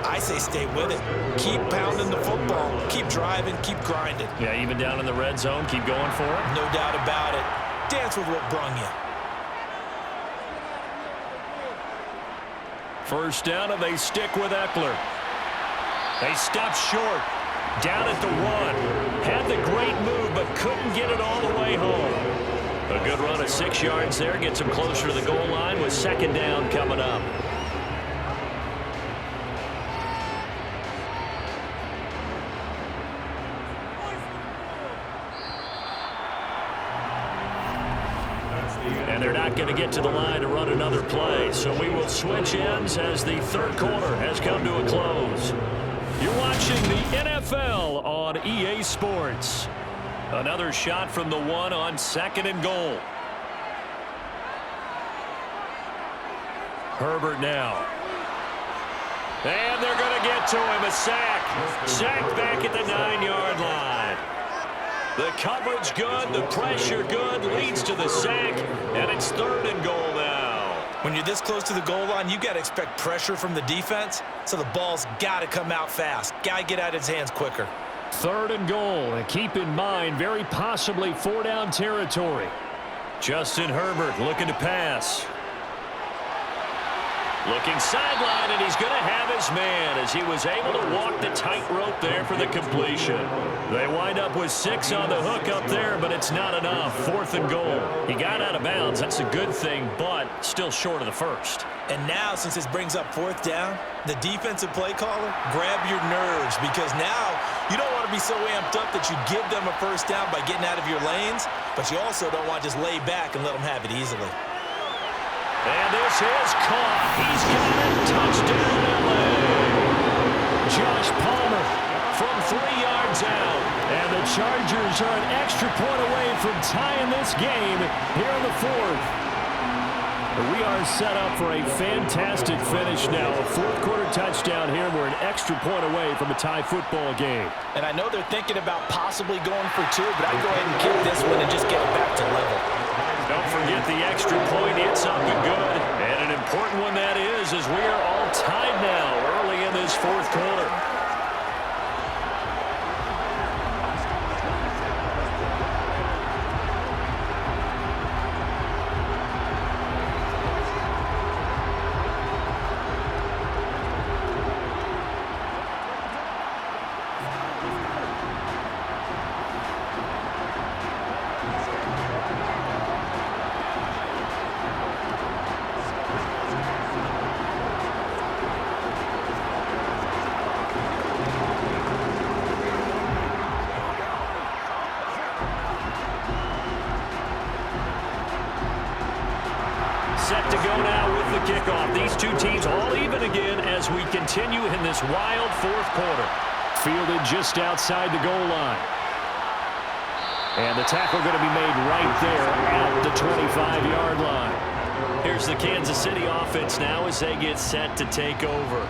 C: I say stay with it. Keep pounding the football. Keep driving. Keep grinding.
B: Yeah, even down in the red zone, keep going for it.
C: No doubt about it. Dance with what brung you.
B: 1st down, and they stick with Eckler. They step short. Down at the 1. Had the great move, but couldn't get it all the way home. A good run of 6 yards there. Gets him closer to the goal line with 2nd down coming up. And they're not going to get to the line to run another play. So we will switch ends as the 3rd quarter has come to a close. You're watching the NFL on EA Sports. Another shot from the 1 on 2nd and goal. Herbert now. And they're going to get to him. A sack. Sacked back at the 9-yard line. The coverage good. The pressure good. Leads to the sack. And it's 3rd and goal now.
C: When you're this close to the goal line, you got to expect pressure from the defense, so the ball's got to come out fast. Got to get out of his hands quicker.
B: 3rd and goal, and keep in mind, very possibly 4-down territory. Justin Herbert looking to pass. Looking sideline, and he's going to have his man as he was able to walk the tightrope there for the completion. They wind up with 6 on the hook up there, but it's not enough. 4th and goal. He got out of bounds. That's a good thing, but still short of the 1st.
C: And now, since this brings up 4th down, the defensive play caller, grab your nerves, because now you don't want to be so amped up that you give them a 1st down by getting out of your lanes, but you also don't want to just lay back and let them have it easily.
B: And this is caught. He's got it. Touchdown, LA. Josh Palmer from 3 yards out. And the Chargers are an extra point away from tying this game here in the 4th. We are set up for a fantastic finish now. A fourth-quarter touchdown here. We're an extra point away from a tie football game.
E: And I know they're thinking about possibly going for two, but I'd go ahead and kick this one and just get it back to level.
B: Don't forget the extra point. It's up and good. And an important one that is, as we are all tied now early in this fourth quarter. Set to go now with the kickoff. These two teams all even again as we continue in this wild fourth quarter. Fielded just outside the goal line. And the tackle going to be made right there at the 25-yard line. Here's the Kansas City offense now as they get set to take over.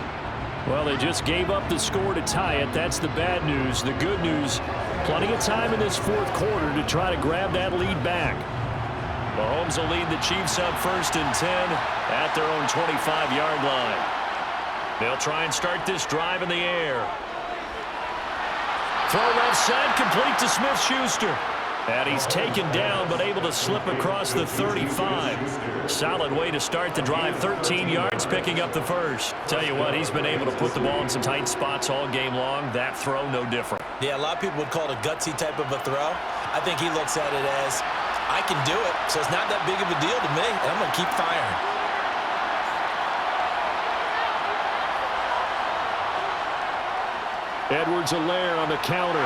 B: Well, they just gave up the score to tie it. That's the bad news. The good news, plenty of time in this fourth quarter to try to grab that lead back. Mahomes will lead the Chiefs up 1st and 10 at their own 25-yard line. They'll try and start this drive in the air. Throw left side, complete to Smith-Schuster. And he's taken down, but able to slip across the 35. Solid way to start the drive. 13 yards, picking up the first. Tell you what, he's been able to put the ball in some tight spots all game long. That throw, no different.
C: Yeah, a lot of people would call it a gutsy type of a throw. I think he looks at it as, I can do it, so it's not that big of a deal to me, and I'm going to keep firing.
B: Edwards-Helaire on the counter.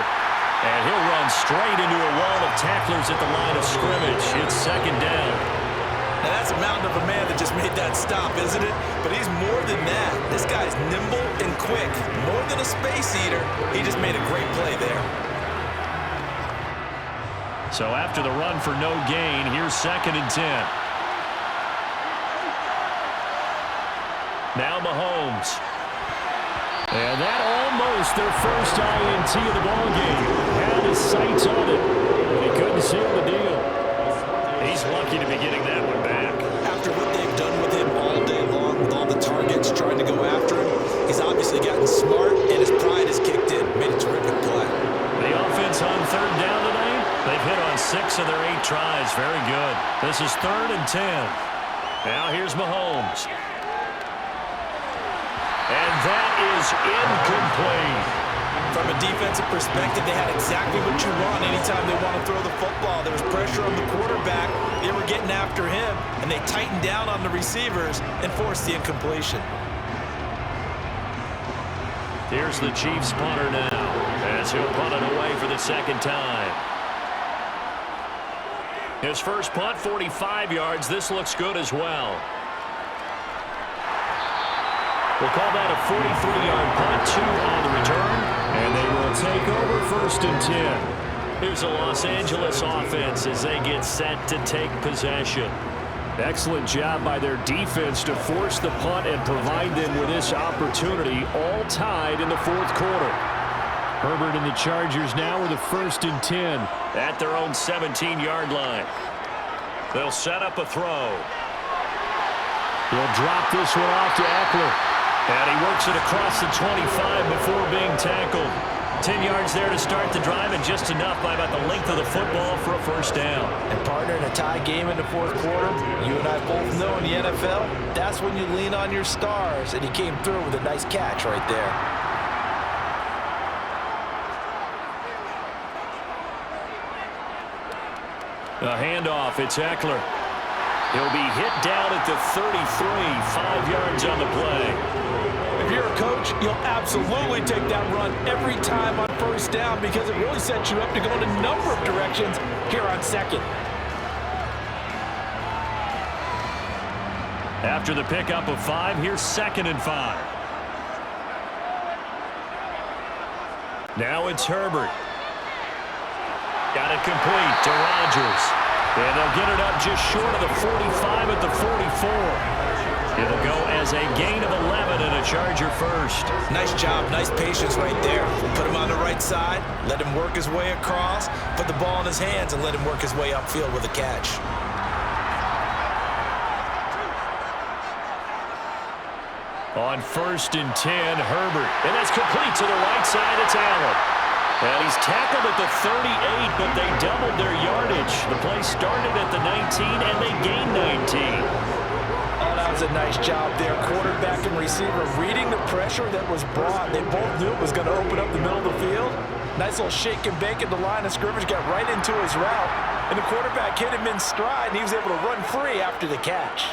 B: And he'll run straight into a wall of tacklers at the line of scrimmage. It's second down.
C: Now, that's a mountain of a man that just made that stop, isn't it? But he's more than that. This guy's nimble and quick. More than a space eater. He just made a great play there.
B: So after the run for no gain, here's 2nd and 10. Now Mahomes. And that almost their first INT of the ballgame. Had his sights on it, but he couldn't seal the deal. He's lucky to be getting that one back.
C: After what they've done with him all day long, with all the targets trying to go after him, he's obviously gotten smart, and his pride has kicked in. Made a terrific play.
B: The offense on 3rd down tonight. They've hit on 6 of their 8 tries. Very good. This is 3rd and 10. Now here's Mahomes. And that is incomplete.
C: From a defensive perspective, they had exactly what you want anytime they want to throw the football. There was pressure on the quarterback. They were getting after him, and they tightened down on the receivers and forced the incompletion.
B: Here's the Chiefs punter now, as he'll punt it away for the 2nd time. His first punt, 45 yards. This looks good as well. We'll call that a 43-yard punt, 2 on the return, and they will take over 1st and 10. Here's the Los Angeles offense as they get set to take possession. Excellent job by their defense to force the punt and provide them with this opportunity, all tied in the fourth quarter. Herbert and the Chargers now with a 1st and 10 at their own 17-yard line. They'll set up a throw. He'll drop this one off to Eckler. And he works it across the 25 before being tackled. 10 yards there to start the drive, and just enough by about the length of the football for a 1st down.
E: And partner, in a tie game in the fourth quarter, you and I both know in the NFL, that's when you lean on your stars, and he came through with a nice catch right there.
B: A handoff, it's Eckler. He'll be hit down at the 33, 5 yards on the play.
E: If you're a coach, you'll absolutely take that run every time on 1st down because it really sets you up to go in a number of directions here on 2nd.
B: After the pickup of 5, here's 2nd and 5. Now it's Herbert. Got it complete to Rodgers. And they'll get it up just short of the 45 at the 44. It'll go as a gain of 11 and a Charger first.
C: Nice job, nice patience right there. Put him on the right side, let him work his way across, put the ball in his hands, and let him work his way upfield with a catch.
B: On 1st and 10, Herbert. And that's complete to the right side. It's Allen. And he's tackled at the 38, but they doubled their yardage. The play started at the 19, and they gained 19.
E: Oh, that was a nice job there. Quarterback and receiver reading the pressure that was brought. They both knew it was going to open up the middle of the field. Nice little shake and bake at the line of scrimmage, got right into his route. And the quarterback hit him in stride, and he was able to run free after the catch.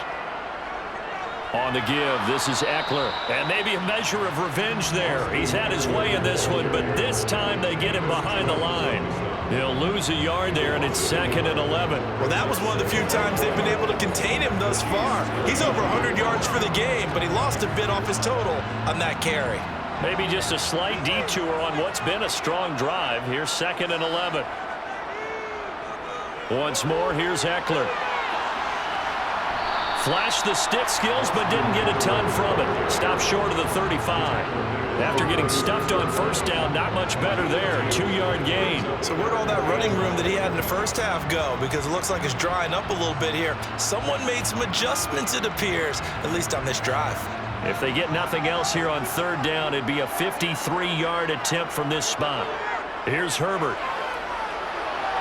B: On the give, this is Eckler. And maybe a measure of revenge there. He's had his way in this one, but this time they get him behind the line. He'll lose a yard there, and it's 2nd and 11.
C: Well, that was one of the few times they've been able to contain him thus far. He's over 100 yards for the game, but he lost a bit off his total on that carry.
B: Maybe just a slight detour on what's been a strong drive. Here's 2nd and 11. Once more, here's Eckler. Flashed the stick skills, but didn't get a ton from it. Stopped short of the 35. After getting stuffed on 1st down, not much better there. 2-yard gain.
C: So where'd all that running room that he had in the first half go? Because it looks like it's drying up a little bit here. Someone made some adjustments, it appears, at least on this drive.
B: If they get nothing else here on 3rd down, it'd be a 53-yard attempt from this spot. Here's Herbert.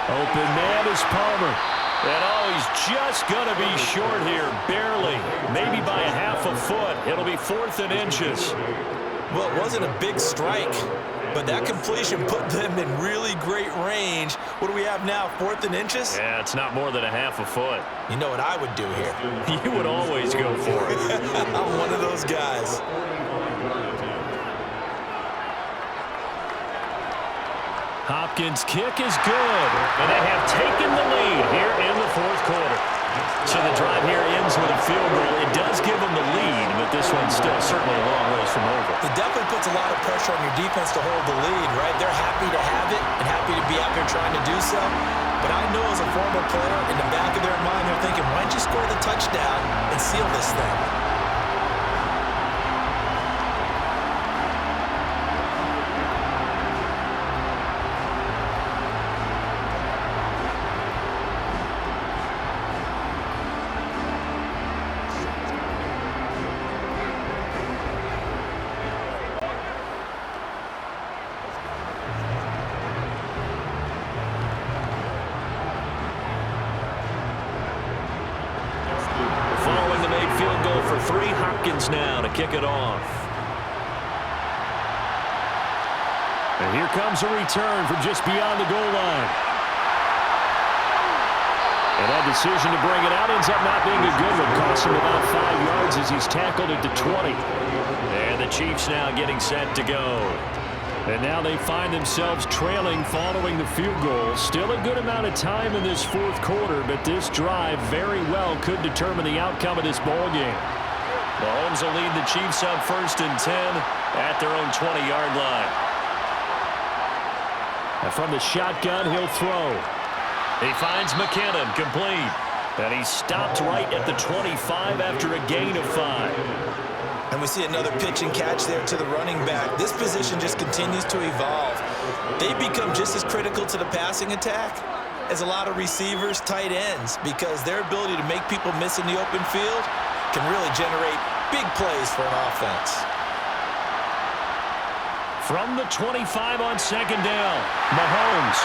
B: Open man is Palmer. And oh, he's just going to be short here, barely. Maybe by a half a foot. It'll be 4th and inches.
C: Well, it wasn't a big strike, but that completion put them in really great range. What do we have now, 4th and inches?
B: Yeah, it's not more than a half a foot.
C: You know what I would do here?
B: You would always go for it.
C: I'm one of those guys.
B: Hopkins' kick is good, and they have taken the lead here in the 4th quarter. So the drive here ends with a field goal. It does give them the lead, but this one's still certainly a long ways from over.
C: It definitely puts a lot of pressure on your defense to hold the lead, right? They're happy to have it and happy to be out there trying to do so. But I know as a former player, in the back of their mind, they're thinking, why don't you score the touchdown and seal this thing?
B: Now to kick it off. And here comes a return from just beyond the goal line. And that decision to bring it out ends up not being a good one. Costs him about 5 yards as he's tackled at the 20. And the Chiefs now getting set to go. And now they find themselves trailing following the field goal. Still a good amount of time in this 4th quarter, but this drive very well could determine the outcome of this ball game. Mahomes will lead the Chiefs up 1st and 10 at their own 20-yard line. And from the shotgun, he'll throw. He finds McKinnon, complete. And he's stopped right at the 25 after a gain of 5.
C: And we see another pitch and catch there to the running back. This position just continues to evolve. They become just as critical to the passing attack as a lot of receivers, tight ends, because their ability to make people miss in the open field can really generate big plays for an offense.
B: From the 25 on 2nd down, Mahomes.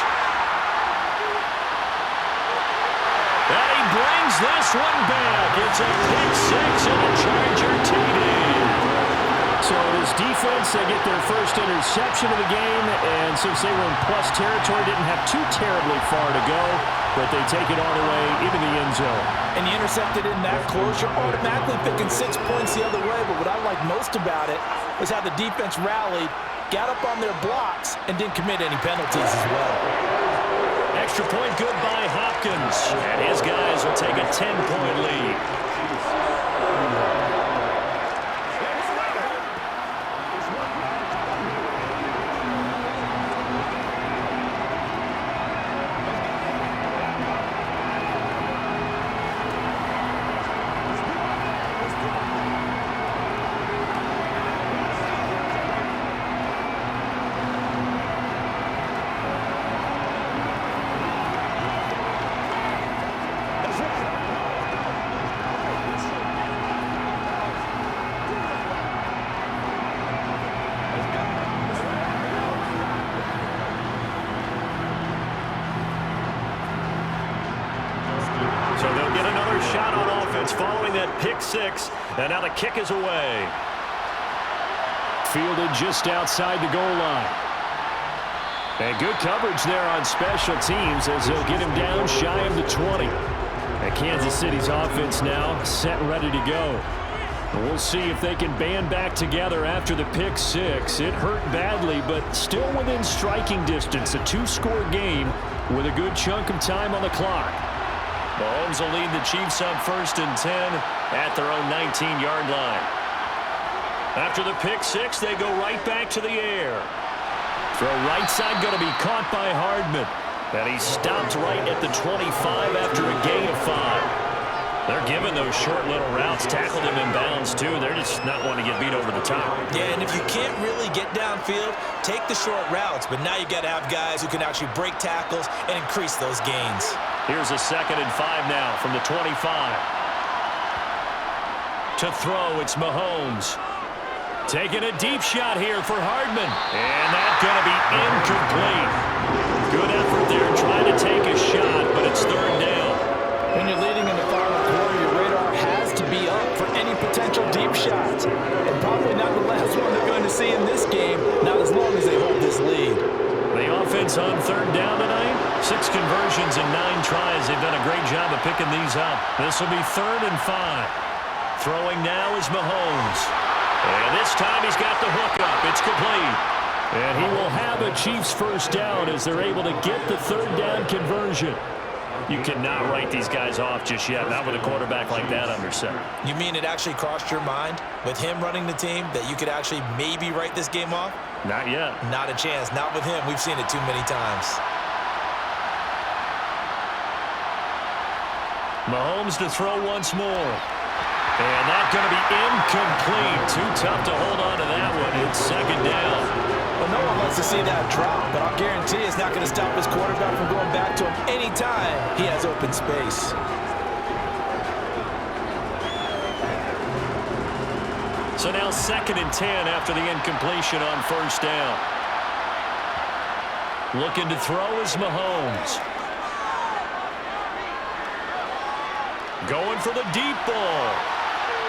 B: And he brings this one back. It's a pick 6 and a Charger TD. So this defense, they get their first interception of the game, and since they were in plus territory, didn't have too terribly far to go, but they take it all the way into the end zone.
E: And you intercepted in that close, you're automatically picking 6 points the other way, but what I like most about it was how the defense rallied, got up on their blocks, and didn't commit any penalties as well.
B: Extra point good by Hopkins, and his guys will take a 10-point lead. offense following that pick six. And now the kick is away. Fielded just outside the goal line. And good coverage there on special teams as they'll get him down shy of the 20. And Kansas City's offense now set and ready to go. And we'll see if they can band back together after the pick six. It hurt badly, but still within striking distance. A two-score game with a good chunk of time on the clock. Mahomes will lead the Chiefs up 1st and 10 at their own 19-yard line. After the pick six, they go right back to the air. Throw right side going to be caught by Hardman. And he stopped right at the 25 after a gain of 5. They're giving those short little routes. Tackled him in bounds, too. They're just not wanting to get beat over the top.
C: Yeah, and if you can't really get downfield, take the short routes. But now you got to have guys who can actually break tackles and increase those gains.
B: Here's a 2nd and 5 now from the 25. To throw, it's Mahomes. Taking a deep shot here for Hardman. And that's going to be incomplete. Good effort there trying to take a shot, but it's 3rd down.
E: When you're leading in the final quarter, your radar has to be up for any potential deep shots. And probably not the last one they're going to see in this game, not as long as they hold this lead.
B: The offense on 3rd down tonight. 6 conversions and 9 tries. They've done a great job of picking these up. This will be 3rd and 5. Throwing now is Mahomes. And this time he's got the hook up. It's complete. And he will have a Chiefs 1st down as they're able to get the 3rd down conversion. You cannot write these guys off just yet, not with a quarterback like that under center.
C: You mean it actually crossed your mind with him running the team that you could actually maybe write this game off?
B: Not yet.
C: Not a chance. Not with him. We've seen it too many times.
B: Mahomes to throw once more. And that's going to be incomplete. Too tough to hold on to that one. It's 2nd down.
E: Well, no one wants to see that drop, but I'll guarantee it's not going to stop his quarterback from going back to him anytime he has open space.
B: So now 2nd and 10 after the incompletion on 1st down. Looking to throw is Mahomes. Going for the deep ball.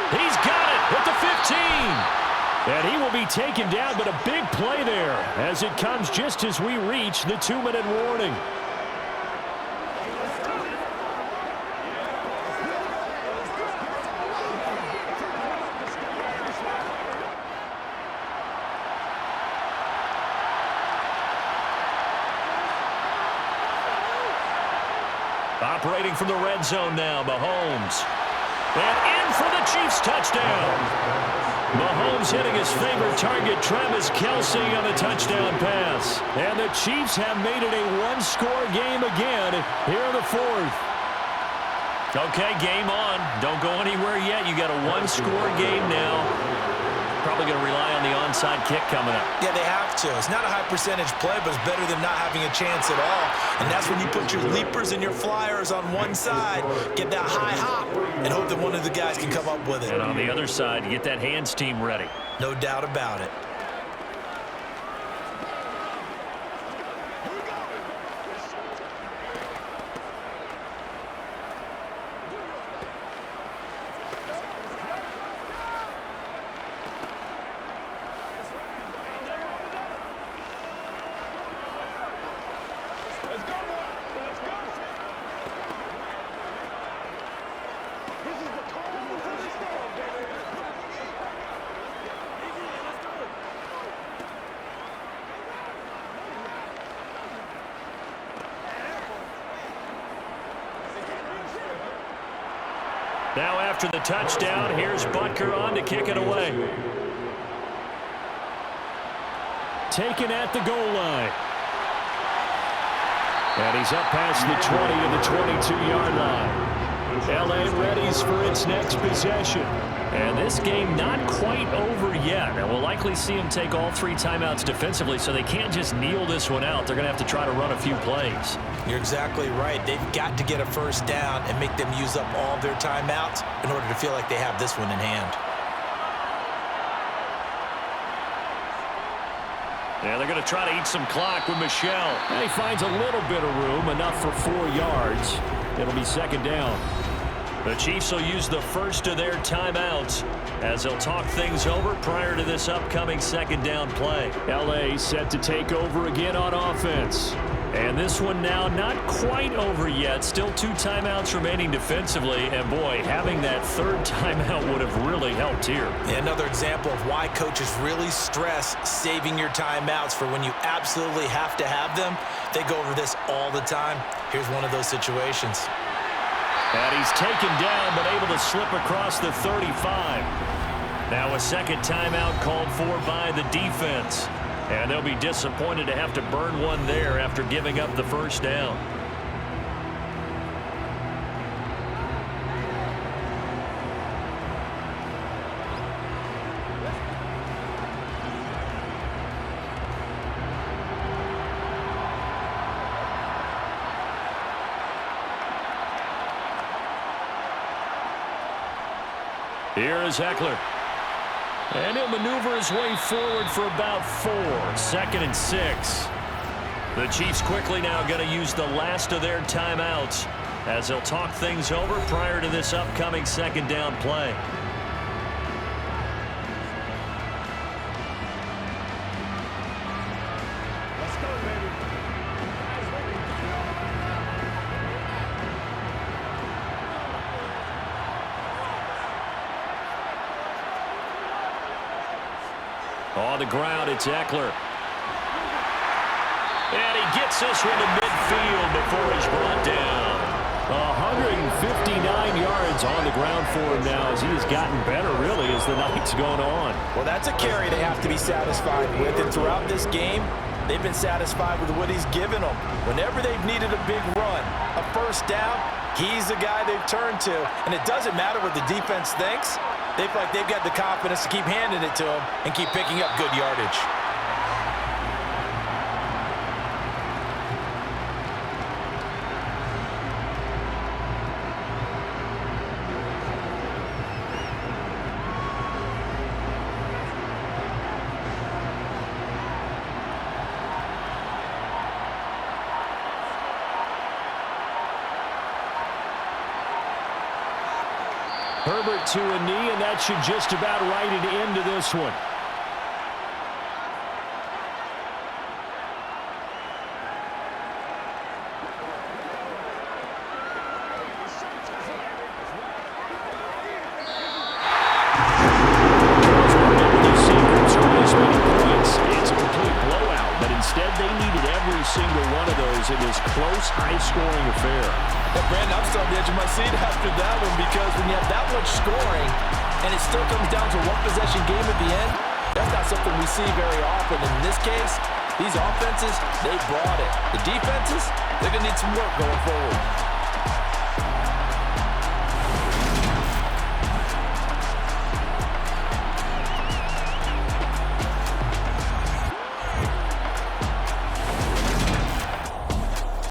B: He's got it at the 15. And he will be taken down, but a big play there as it comes just as we reach the 2-minute warning. Operating from the red zone now, Mahomes. And in for the Chiefs touchdown. Mahomes hitting his favorite target, Travis Kelce, on a touchdown pass. And the Chiefs have made it a one-score game again here in the 4th. Okay, game on. Don't go anywhere yet. You got a one-score game now. Probably going to rely on the onside kick coming up.
C: Yeah, they have to. It's not a high percentage play, but it's better than not having a chance at all. And that's when you put your leapers and your flyers on one side, get that high hop, and hope that one of the guys can come up with it.
B: And on the other side, you get that hands team ready.
C: No doubt about it.
B: Now after the touchdown, here's Butker on to kick it away. Taken at the goal line. And he's up past the 20 to the 22-yard line. LA readies for its next possession. And this game not quite over yet. And we'll likely see them take all 3 timeouts defensively, so they can't just kneel this one out. They're going to have to try to run a few plays.
C: You're exactly right. They've got to get a first down and make them use up all their timeouts in order to feel like they have this one in hand.
B: Yeah, they're going to try to eat some clock with Michelle. And he finds a little bit of room, enough for 4 yards. It'll be 2nd down. The Chiefs will use the first of their timeouts as they'll talk things over prior to this upcoming second down play. L.A. set to take over again on offense. And this one now not quite over yet. Still 2 timeouts remaining defensively. And, boy, having that third timeout would have really helped here.
C: Another example of why coaches really stress saving your timeouts for when you absolutely have to have them. They go over this all the time. Here's one of those situations.
B: And he's taken down but able to slip across the 35. Now a second timeout called for by the defense. And they'll be disappointed to have to burn one there after giving up the first down. Here is Eckler. And he'll maneuver his way forward for about 4. 2nd and 6. The Chiefs quickly now going to use the last of their timeouts as they'll talk things over prior to this upcoming second down play.
A: Let's go, baby.
B: On the ground, it's Eckler. And he gets this one to midfield before he's brought down. 159 yards on the ground for him now as he has gotten better, really, as the night's gone on.
E: Well, that's a carry they have to be satisfied with. And throughout this game, they've been satisfied with what he's given them. Whenever they've needed a big run, a first down, he's the guy they've turned to. And it doesn't matter what the defense thinks. They feel like they've got the confidence to keep handing it to him and keep picking up good yardage.
B: Herbert to a knee, and that should just about write it into this one. Instead, they needed every single one of those in this close, high-scoring affair.
E: Yeah, Brandon, I'm still on the edge of my seat after that one because when you have that much scoring and it still comes down to one possession game at the end, that's not something we see very often. In this case, these offenses, they brought it. The defenses, they're going to need some work going forward.